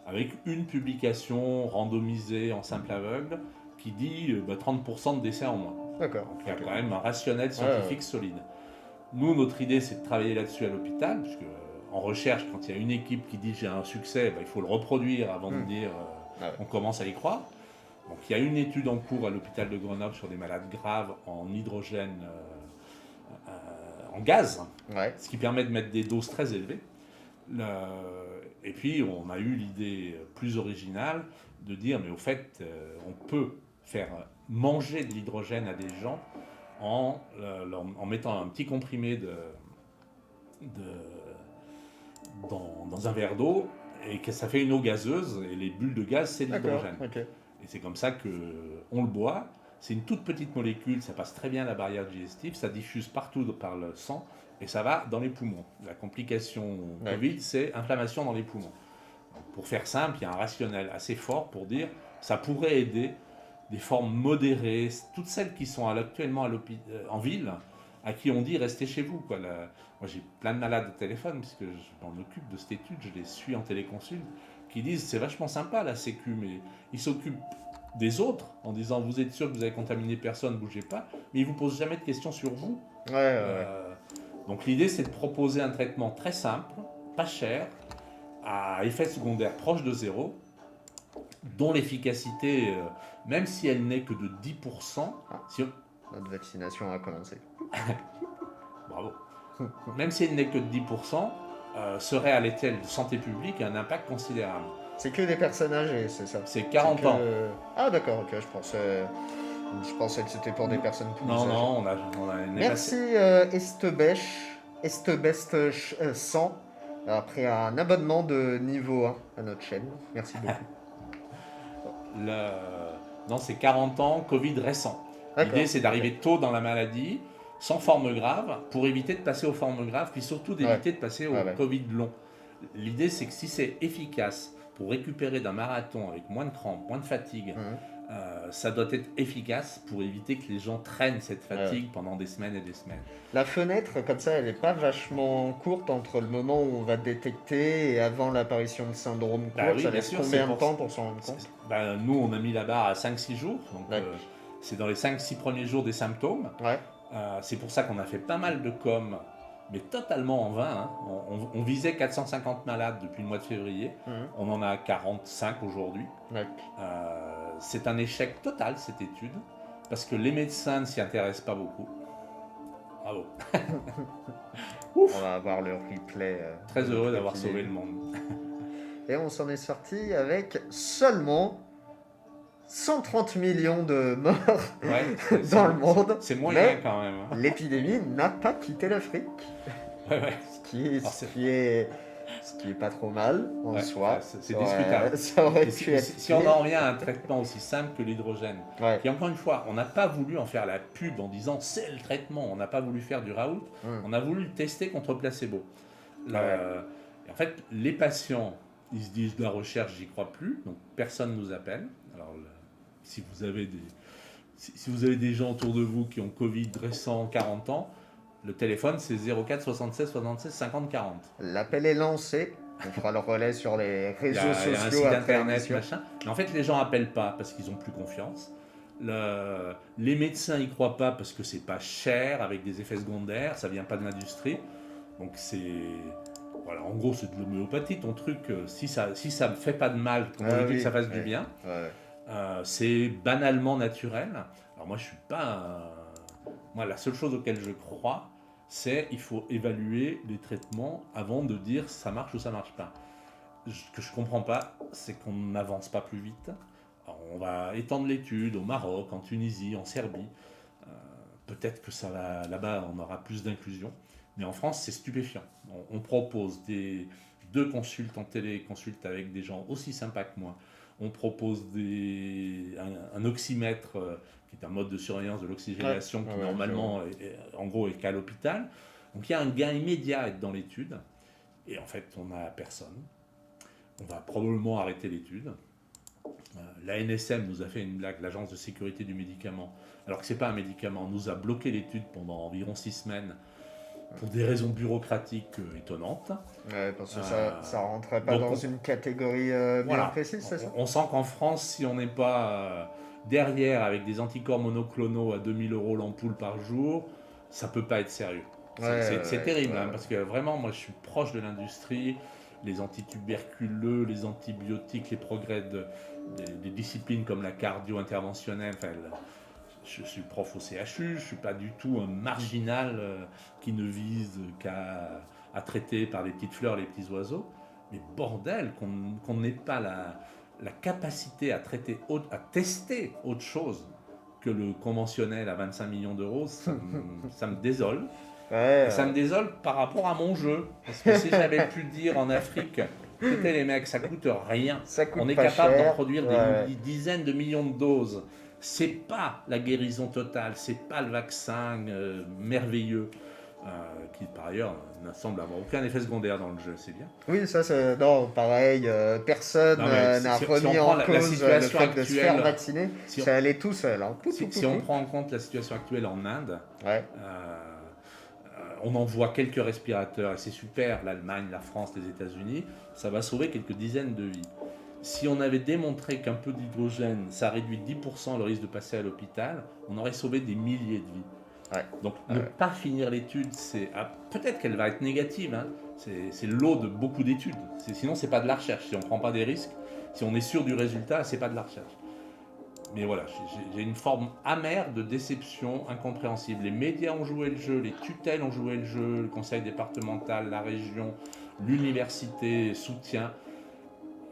avec une publication randomisée en simple aveugle qui dit 30% de décès en moins. Donc il y a quand même un rationnel scientifique solide. Nous, notre idée, c'est de travailler là-dessus à l'hôpital, puisque en recherche, quand il y a une équipe qui dit j'ai un succès, il faut le reproduire avant de dire on commence à y croire. Donc il y a une étude en cours à l'hôpital de Grenoble sur des malades graves en hydrogène en gaz, ce qui permet de mettre des doses très élevées. Et puis on a eu l'idée plus originale de dire mais au fait on peut faire manger de l'hydrogène à des gens en mettant un petit comprimé dans un verre d'eau et que ça fait une eau gazeuse et les bulles de gaz c'est de l'hydrogène. Okay. Et c'est comme ça qu'on le boit. C'est une toute petite molécule, ça passe très bien la barrière digestive, ça diffuse partout par le sang et ça va dans les poumons. La complication Covid, c'est inflammation dans les poumons. Donc, pour faire simple, il y a un rationnel assez fort pour dire ça pourrait aider des formes modérées, toutes celles qui sont actuellement en ville, à qui on dit restez chez vous. Moi j'ai plein de malades au téléphone, puisque je m'en occupe de cette étude, je les suis en téléconsulte, qui disent c'est vachement sympa la sécu, mais ils s'occupent des autres en disant vous êtes sûr que vous avez contaminé personne, bougez pas, mais ils vous posent jamais de questions sur vous. Donc l'idée c'est de proposer un traitement très simple, pas cher, à effet secondaire proche de zéro, dont l'efficacité, même si elle n'est que de 10%, notre vaccination a commencé. Bravo. Même si elle n'est que de 10%, serait à l'échelle de santé publique un impact considérable. C'est que des personnes âgées, c'est ça? C'est 40 ans. Ah d'accord, ok, je pensais que c'était pour des personnes plus âgées. Non, on a Merci Estebest 100, après un abonnement de niveau 1 à notre chaîne. Merci beaucoup. Non, c'est 40 ans, Covid récent. L'idée, c'est d'arriver tôt dans la maladie, sans forme grave, pour éviter de passer aux formes graves, puis surtout d'éviter de passer au Covid long. L'idée, c'est que si c'est efficace pour récupérer d'un marathon avec moins de crampes, moins de fatigue, ça doit être efficace pour éviter que les gens traînent cette fatigue pendant des semaines et des semaines. La fenêtre, comme ça, elle n'est pas vachement courte entre le moment où on va détecter et avant l'apparition de syndrome court. Ça laisse combien de temps pour s'en rendre compte? Nous, on a mis la barre à 5-6 jours. Donc, c'est dans les 5-6 premiers jours des symptômes. C'est pour ça qu'on a fait pas mal de com', mais totalement en vain. Hein. On visait 450 malades depuis le mois de février. On en a 45 aujourd'hui. C'est un échec total, cette étude, parce que les médecins ne s'y intéressent pas beaucoup. Bravo. On va avoir le replay. Très heureux d'avoir sauvé le monde. Et on s'en est sorti avec seulement 130 millions de morts dans le monde. C'est moyen quand même. Hein. L'épidémie n'a pas quitté l'Afrique. Ce qui est pas trop mal en soi. C'est discutable. Ça aurait pu être si on en revient à un traitement aussi simple que l'hydrogène, qui encore une fois, on n'a pas voulu en faire la pub en disant c'est le traitement, on n'a pas voulu faire du Raoult, on a voulu le tester contre placebo. Et en fait, les patients, ils se disent la recherche, j'y crois plus, donc personne nous appelle. Alors, si vous avez des gens autour de vous qui ont Covid récent, 40 ans, le téléphone, c'est 04 76 76 50 40. L'appel est lancé. On fera le relais sur les réseaux sociaux. Il y a un site internet, machin. Mais en fait, les gens n'appellent pas parce qu'ils n'ont plus confiance. Les médecins n'y croient pas parce que c'est pas cher, avec des effets secondaires, ça vient pas de l'industrie. Donc voilà, en gros, c'est de l'homéopathie. Ton truc, si ça ne fait pas de mal, on veut que ça fasse du bien. C'est banalement naturel. Alors moi, je suis pas... Moi, la seule chose auquel je crois, c'est qu'il faut évaluer les traitements avant de dire ça marche ou ça marche pas. Ce que je comprends pas, c'est qu'on n'avance pas plus vite. Alors, on va étendre l'étude au Maroc, en Tunisie, en Serbie. Peut-être que ça va, là-bas, on aura plus d'inclusion. Mais en France, c'est stupéfiant. On propose 2 consultes en téléconsulte avec des gens aussi sympas que moi. On propose un oxymètre qui est un mode de surveillance de l'oxygénation qui normalement en gros est qu'à l'hôpital. Donc il y a un gain immédiat à être dans l'étude et en fait on n'a personne. On va probablement arrêter l'étude. La NSM nous a fait une blague, l'Agence de sécurité du médicament, alors que ce n'est pas un médicament, nous a bloqué l'étude pendant environ 6 semaines pour des raisons bureaucratiques étonnantes. Parce que ça ne rentrait pas dans une catégorie bien précise, c'est ça? On sent qu'en France, si on n'est pas derrière avec des anticorps monoclonaux à 2000 € l'ampoule par jour, ça ne peut pas être sérieux. C'est terrible, parce que vraiment, moi je suis proche de l'industrie. les antituberculeux, les antibiotiques, les progrès des disciplines comme la cardio-interventionnelle. Enfin, je suis prof au CHU, je ne suis pas du tout un marginal qui ne vise qu'à traiter par les petites fleurs les petits oiseaux. Mais bordel, qu'on n'ait pas la capacité à tester autre chose que le conventionnel à 25 millions d'euros, ça me désole. Ouais, ça me désole par rapport à mon jeu. Parce que si j'avais pu dire en Afrique, écoutez les mecs, ça coûte rien. On est capable d'en produire des dizaines de millions de doses. C'est pas la guérison totale, c'est pas le vaccin merveilleux. Qui par ailleurs ne semble avoir aucun effet secondaire dans le jeu, c'est bien. Oui, ça c'est... Non, pareil, personne n'a remis en cause le fait de se faire vacciner. Ça allait tout seul. Hein. Si on prend en compte la situation actuelle en Inde, ouais. On envoie quelques respirateurs, et c'est super, l'Allemagne, la France, les États-Unis, ça va sauver quelques dizaines de vies. Si on avait démontré qu'un peu d'hydrogène, ça réduit 10% le risque de passer à l'hôpital, on aurait sauvé des milliers de vies. Ouais. Donc ne pas finir l'étude, peut-être qu'elle va être négative, hein. C'est l'eau de beaucoup d'études. Sinon, c'est pas de la recherche. Si on prend pas des risques, si on est sûr du résultat, c'est pas de la recherche. Mais voilà, j'ai une forme amère de déception incompréhensible. Les médias ont joué le jeu, les tutelles ont joué le jeu, le conseil départemental, la région, l'université soutient.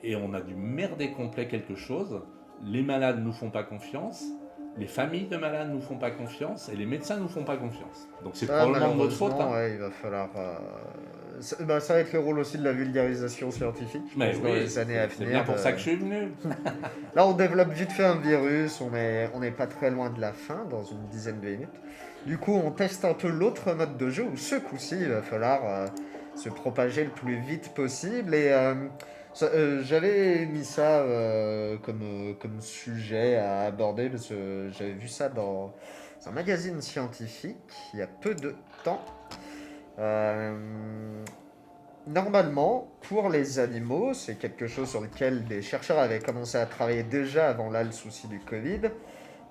Et on a dû merder complet quelque chose. Les malades ne nous font pas confiance. Les familles de malades ne nous font pas confiance et les médecins ne nous font pas confiance. Donc c'est probablement de notre faute. Hein. Ouais, il va falloir... ça va être le rôle aussi de la vulgarisation scientifique dans les années à venir. C'est bien pour ça que je suis venu. Là, on développe vite fait un virus, on n'est pas très loin de la fin, dans une dizaine de minutes. Du coup, on teste un peu l'autre mode de jeu, où ce coup-ci, il va falloir se propager le plus vite possible. Et j'avais mis ça comme sujet à aborder, parce que j'avais vu ça dans un magazine scientifique, il y a peu de temps. Normalement, pour les animaux, c'est quelque chose sur lequel des chercheurs avaient commencé à travailler déjà avant là le souci du Covid,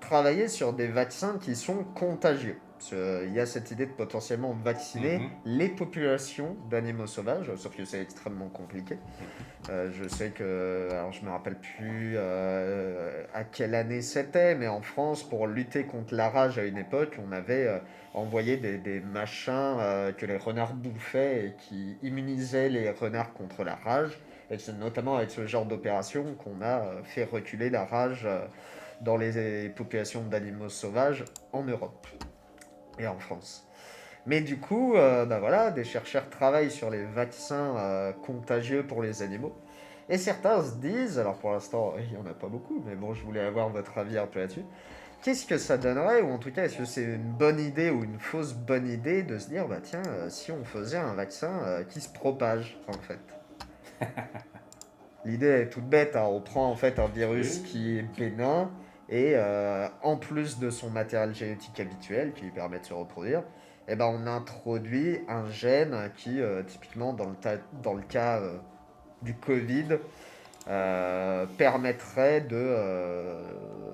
travailler sur des vaccins qui sont contagieux. Il y a cette idée de potentiellement vacciner les populations d'animaux sauvages, sauf que c'est extrêmement compliqué. Je sais que, alors je me rappelle plus à quelle année c'était, mais en France, pour lutter contre la rage à une époque, on avait envoyé des machins que les renards bouffaient et qui immunisaient les renards contre la rage. Et c'est notamment avec ce genre d'opération qu'on a fait reculer la rage dans les populations d'animaux sauvages en Europe et en France. Mais du coup, voilà, des chercheurs travaillent sur les vaccins contagieux pour les animaux. Et certains se disent, alors pour l'instant, il n'y en a pas beaucoup, mais bon, je voulais avoir votre avis un peu là-dessus. Qu'est-ce que ça donnerait, ou en tout cas, est-ce que c'est une bonne idée ou une fausse bonne idée de se dire, bah tiens, si on faisait un vaccin qui se propage, en fait. L'idée est toute bête, hein. On prend en fait un virus qui est bénin, et en plus de son matériel génétique habituel qui lui permet de se reproduire, eh ben, on introduit un gène qui, typiquement dans le cas du Covid, permettrait de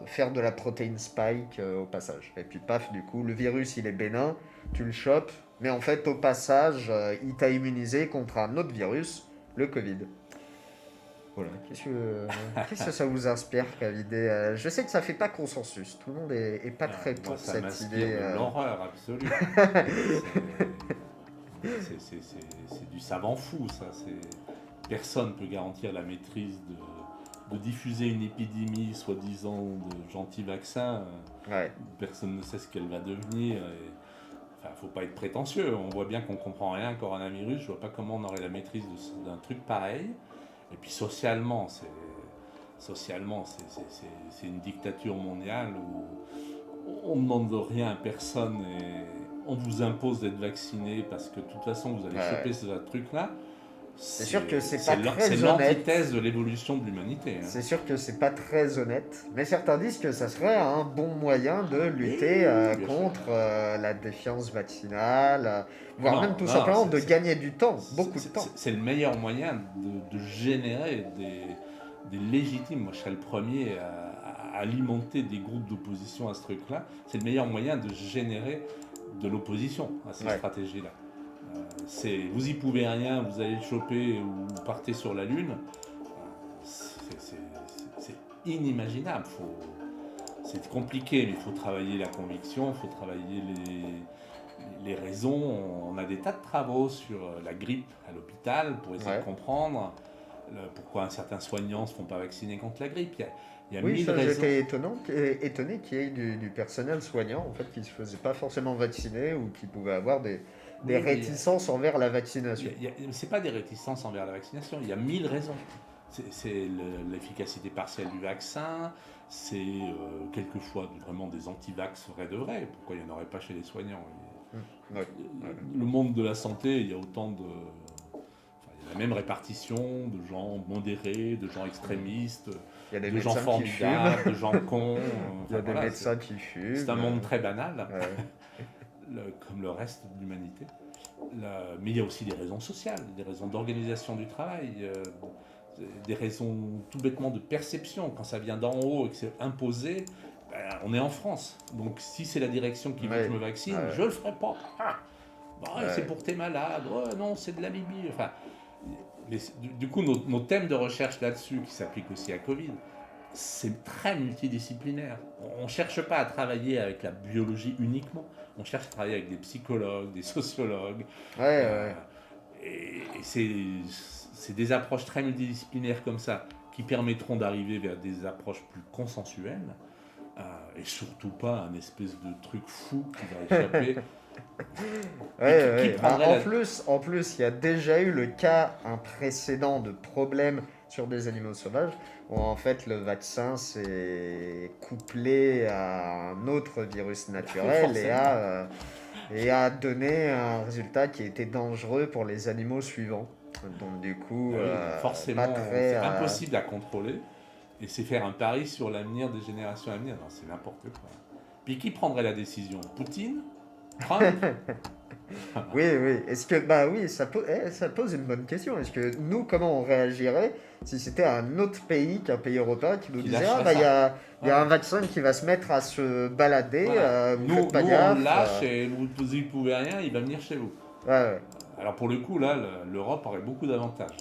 faire de la protéine spike au passage. Et puis paf, du coup, le virus il est bénin, tu le chopes, mais en fait au passage, il t'a immunisé contre un autre virus, le Covid. Voilà. Qu'est-ce que ça vous inspire comme idée? Je sais que ça fait pas consensus. Tout le monde est pas très pour cette idée. De l'horreur absolue. C'est du savant fou, ça. Personne ne peut garantir la maîtrise de diffuser une épidémie, soi-disant, de gentils vaccins. Ouais. Personne ne sait ce qu'elle va devenir. Faut pas être prétentieux. On voit bien qu'on comprend rien, coronavirus. Je vois pas comment on aurait la maîtrise d'un truc pareil. Et puis socialement, c'est une dictature mondiale où on ne demande rien à personne et on vous impose d'être vacciné parce que de toute façon vous allez choper ce truc-là. C'est sûr que c'est pas très honnête. C'est l'antithèse de l'évolution de l'humanité. Hein. C'est sûr que c'est pas très honnête, mais certains disent que ça serait un bon moyen de lutter contre la défiance vaccinale, voire même tout simplement de gagner du temps, beaucoup de temps. C'est le meilleur moyen de générer des légitimes. Moi, je serais le premier à alimenter des groupes d'opposition à ce truc-là. C'est le meilleur moyen de générer de l'opposition à ces stratégies-là. Vous y pouvez rien, vous allez le choper ou vous partez sur la Lune. C'est inimaginable. C'est compliqué, mais il faut travailler la conviction, il faut travailler les raisons. On a des tas de travaux sur la grippe à l'hôpital pour essayer de comprendre pourquoi certains soignants ne se font pas vacciner contre la grippe. Il y a oui, 1000 raisons. J'étais étonné qu'il y ait du personnel soignant en fait, qui ne se faisait pas forcément vacciner ou qui pouvait avoir des réticences envers la vaccination. Ce n'est pas des réticences envers la vaccination, il y a 1000 raisons. C'est l'efficacité partielle du vaccin, c'est quelquefois vraiment des anti-vax vrais de vrais. Pourquoi il n'y en aurait pas chez les soignants? Le monde de la santé, il y a autant de... il y a la même répartition de gens modérés, de gens extrémistes, de gens formidables, de gens cons. Il y a des médecins qui fument. C'est un monde très banal, comme le reste de l'humanité. Mais il y a aussi des raisons sociales, des raisons d'organisation du travail, des raisons tout bêtement de perception. Quand ça vient d'en haut et que c'est imposé, on est en France. Donc si c'est la direction qui veut que je me vaccine, je ne le ferai pas. C'est pour tes malades. Non, c'est de la Libye. Enfin, du coup, nos thèmes de recherche là-dessus, qui s'appliquent aussi à Covid, c'est très multidisciplinaire. On ne cherche pas à travailler avec la biologie uniquement. On cherche à travailler avec des psychologues, des sociologues. Et c'est des approches très multidisciplinaires comme ça qui permettront d'arriver vers des approches plus consensuelles et surtout pas un espèce de truc fou qui va échapper. En plus, il y a déjà eu un précédent de problème sur des animaux sauvages où en fait le vaccin s'est couplé à un autre virus naturel et a donné un résultat qui était dangereux pour les animaux suivants. Donc du coup, forcément, c'est impossible à contrôler et c'est faire un pari sur l'avenir des générations à venir. Non, c'est n'importe quoi. Puis qui prendrait la décision? Poutine? Trump? Oui. Est-ce que ça pose une bonne question. Est-ce que nous, comment on réagirait si c'était un autre pays qu'un pays européen qui nous disait il y a un vaccin qui va se mettre à se balader. Nous on le lâche et vous n'y pouvez rien, il va venir chez vous. Alors pour le coup là, l'Europe aurait beaucoup d'avantages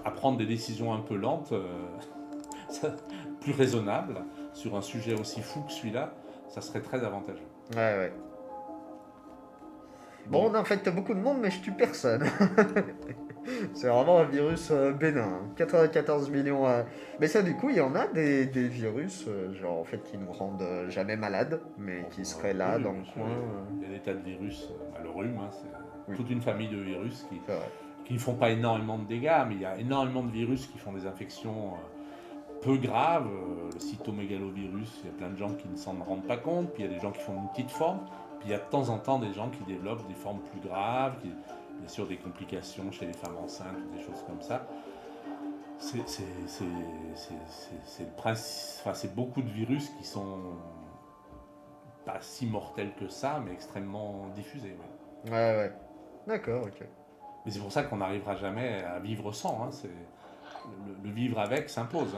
à prendre des décisions un peu lentes, plus raisonnables sur un sujet aussi fou que celui-là. Ça serait très avantageux. Bon, on infecte beaucoup de monde, mais je tue personne. C'est vraiment un virus bénin. 94 millions. Mais ça, du coup, il y en a des virus, genre en fait, qui nous rendent jamais malades, mais qui seraient là dans le coin. Il y a des tas de virus. Le rhume, c'est toute une famille de virus qui ne font pas énormément de dégâts, mais il y a énormément de virus qui font des infections peu graves. Le cytomégalovirus, il y a plein de gens qui ne s'en rendent pas compte, puis il y a des gens qui font une petite forme. Puis il y a de temps en temps des gens qui développent des formes plus graves, bien sûr des complications chez les femmes enceintes, des choses comme ça. C'est le principe. Enfin, c'est beaucoup de virus qui sont pas si mortels que ça, mais extrêmement diffusés. Ouais. D'accord, ok. Mais c'est pour ça qu'on n'arrivera jamais à vivre sans. Le vivre avec s'impose.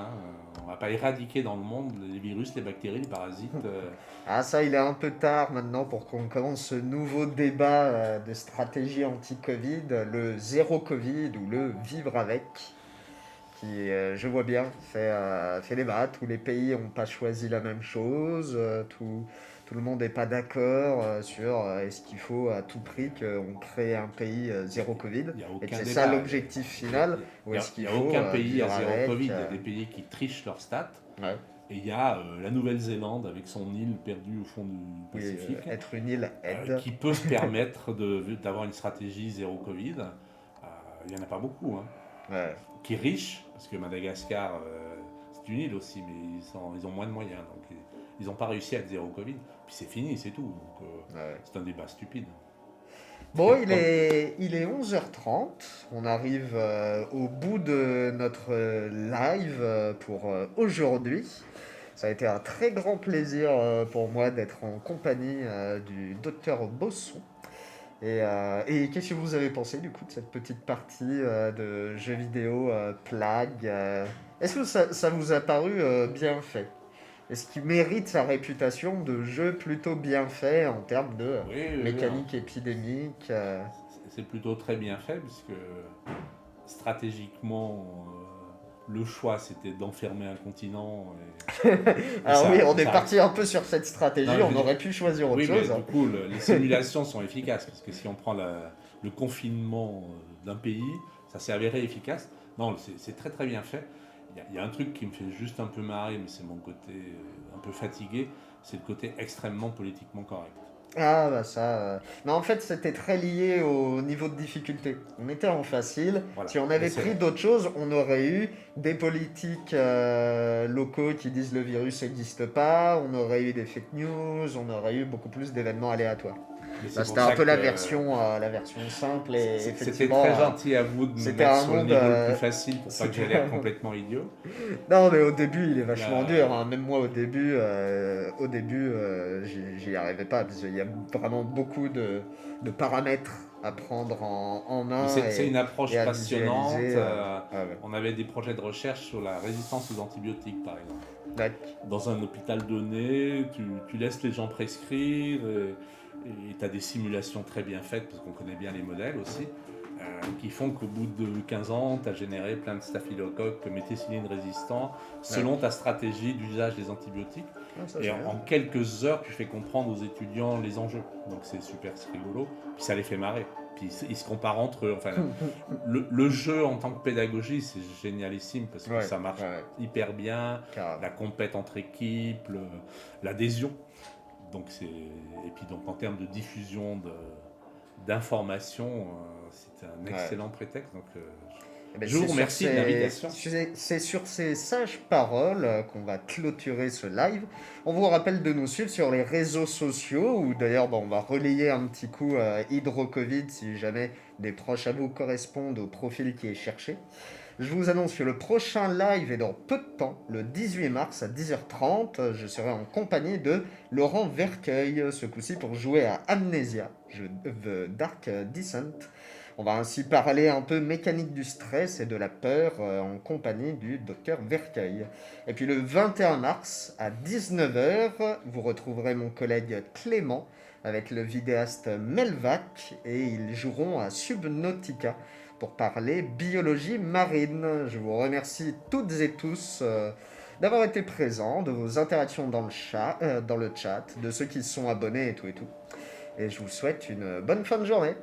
On ne va pas éradiquer dans le monde les virus, les bactéries, les parasites. Ça, il est un peu tard maintenant pour qu'on commence ce nouveau débat de stratégie anti-Covid, le zéro Covid ou le vivre avec, qui, je vois bien, fait débat. Tous les pays n'ont pas choisi la même chose, tout le monde n'est pas d'accord sur est-ce qu'il faut à tout prix qu'on crée un pays zéro Covid, et que c'est ça l'objectif final, ou est-ce qu'il n'y a aucun pays à zéro Covid. Il y a des pays qui trichent leurs stats. Et il y a la Nouvelle-Zélande avec son île perdue au fond du Pacifique, être une île aide, qui peut se permettre d'avoir une stratégie zéro Covid. Il n'y en a pas beaucoup. Qui est riche, parce que Madagascar, c'est une île aussi, mais ils ont moins de moyens. Donc ils n'ont pas réussi à être zéro Covid. Puis c'est fini, c'est tout. Donc c'est un débat stupide. Bon, il est 11h30, on arrive au bout de notre live pour aujourd'hui. Ça a été un très grand plaisir pour moi d'être en compagnie du docteur Bosson. Et qu'est-ce que vous avez pensé du coup de cette petite partie de jeux vidéo Plague Est-ce que ça vous a paru bien fait? Est-ce qu'il mérite sa réputation de jeu plutôt bien fait en termes de mécanique épidémique c'est plutôt très bien fait, puisque stratégiquement, le choix c'était d'enfermer un continent. Alors ça, oui, on est ça- parti un peu sur cette stratégie, Non, on aurait pu choisir autre oui, mais chose. du coup, les simulations sont efficaces, parce que si on prend le confinement d'un pays, ça s'est avéré efficace. Non, c'est très très bien fait. Il y a un truc qui me fait juste un peu marrer, mais c'est mon côté un peu fatigué, c'est le côté extrêmement politiquement correct. Ah bah ça... Mais en fait, c'était très lié au niveau de difficulté. On était en facile. Voilà. Si on Mais avait pris d'autres choses, on aurait eu des politiques locaux qui disent le virus n'existe pas, on aurait eu des fake news, on aurait eu beaucoup plus d'événements aléatoires. mais c'est Bah, pour c'était un ça peu que la version simple et c'était effectivement... très gentil à vous de me c'était mettre un sur le monde... niveau le plus facile pour pas que j'ai c'était- l'air complètement idiot. Non, mais au début, il est vachement Là, dur, hein. Même moi, au début, j'y arrivais pas, parce qu'il y a vraiment beaucoup de paramètres à prendre en mais main c'est une approche et à passionnante. visualiser. Ah ouais. On avait des projets de recherche sur la résistance aux antibiotiques, par exemple. Tac. Dans un hôpital donné, tu laisses les gens prescrire et tu as des simulations très bien faites, parce qu'on connaît bien les modèles aussi, qui font qu'au bout de 15 ans, tu as généré plein de staphylocoques méthicilline résistants selon ta stratégie d'usage des antibiotiques. Ah, ça, Et c'est en bien. quelques heures, tu fais comprendre aux étudiants les enjeux. Donc c'est super rigolo, puis ça les fait marrer. Puis ils se comparent entre eux. Enfin, le jeu en tant que pédagogie, c'est génialissime parce que Ouais, ça marche ouais, hyper bien. carrément. La compète entre équipes, l'adhésion. Donc et puis donc en termes de diffusion d'informations, c'est un Ouais. excellent prétexte. Donc Eh ben, je vous c'est sur remercie de ces- l'invitation. C'est sur ces sages paroles qu'on va clôturer ce live. On vous rappelle de nous suivre sur les réseaux sociaux, où d'ailleurs on va relayer un petit coup Hydro-Covid si jamais des proches à vous correspondent au profil qui est cherché. Je vous annonce que le prochain live est dans peu de temps, le 18 mars à 10h30. Je serai en compagnie de Laurent Vercueil, ce coup-ci pour jouer à Amnesia, jeu The Dark Descent. On va ainsi parler un peu mécanique du stress et de la peur en compagnie du docteur Vercueil. Et puis le 21 mars à 19h, vous retrouverez mon collègue Clément avec le vidéaste Melvac et ils joueront à Subnautica pour parler biologie marine. Je vous remercie toutes et tous d'avoir été présents, de vos interactions dans le chat, de ceux qui se sont abonnés et tout et tout. Et je vous souhaite une bonne fin de journée.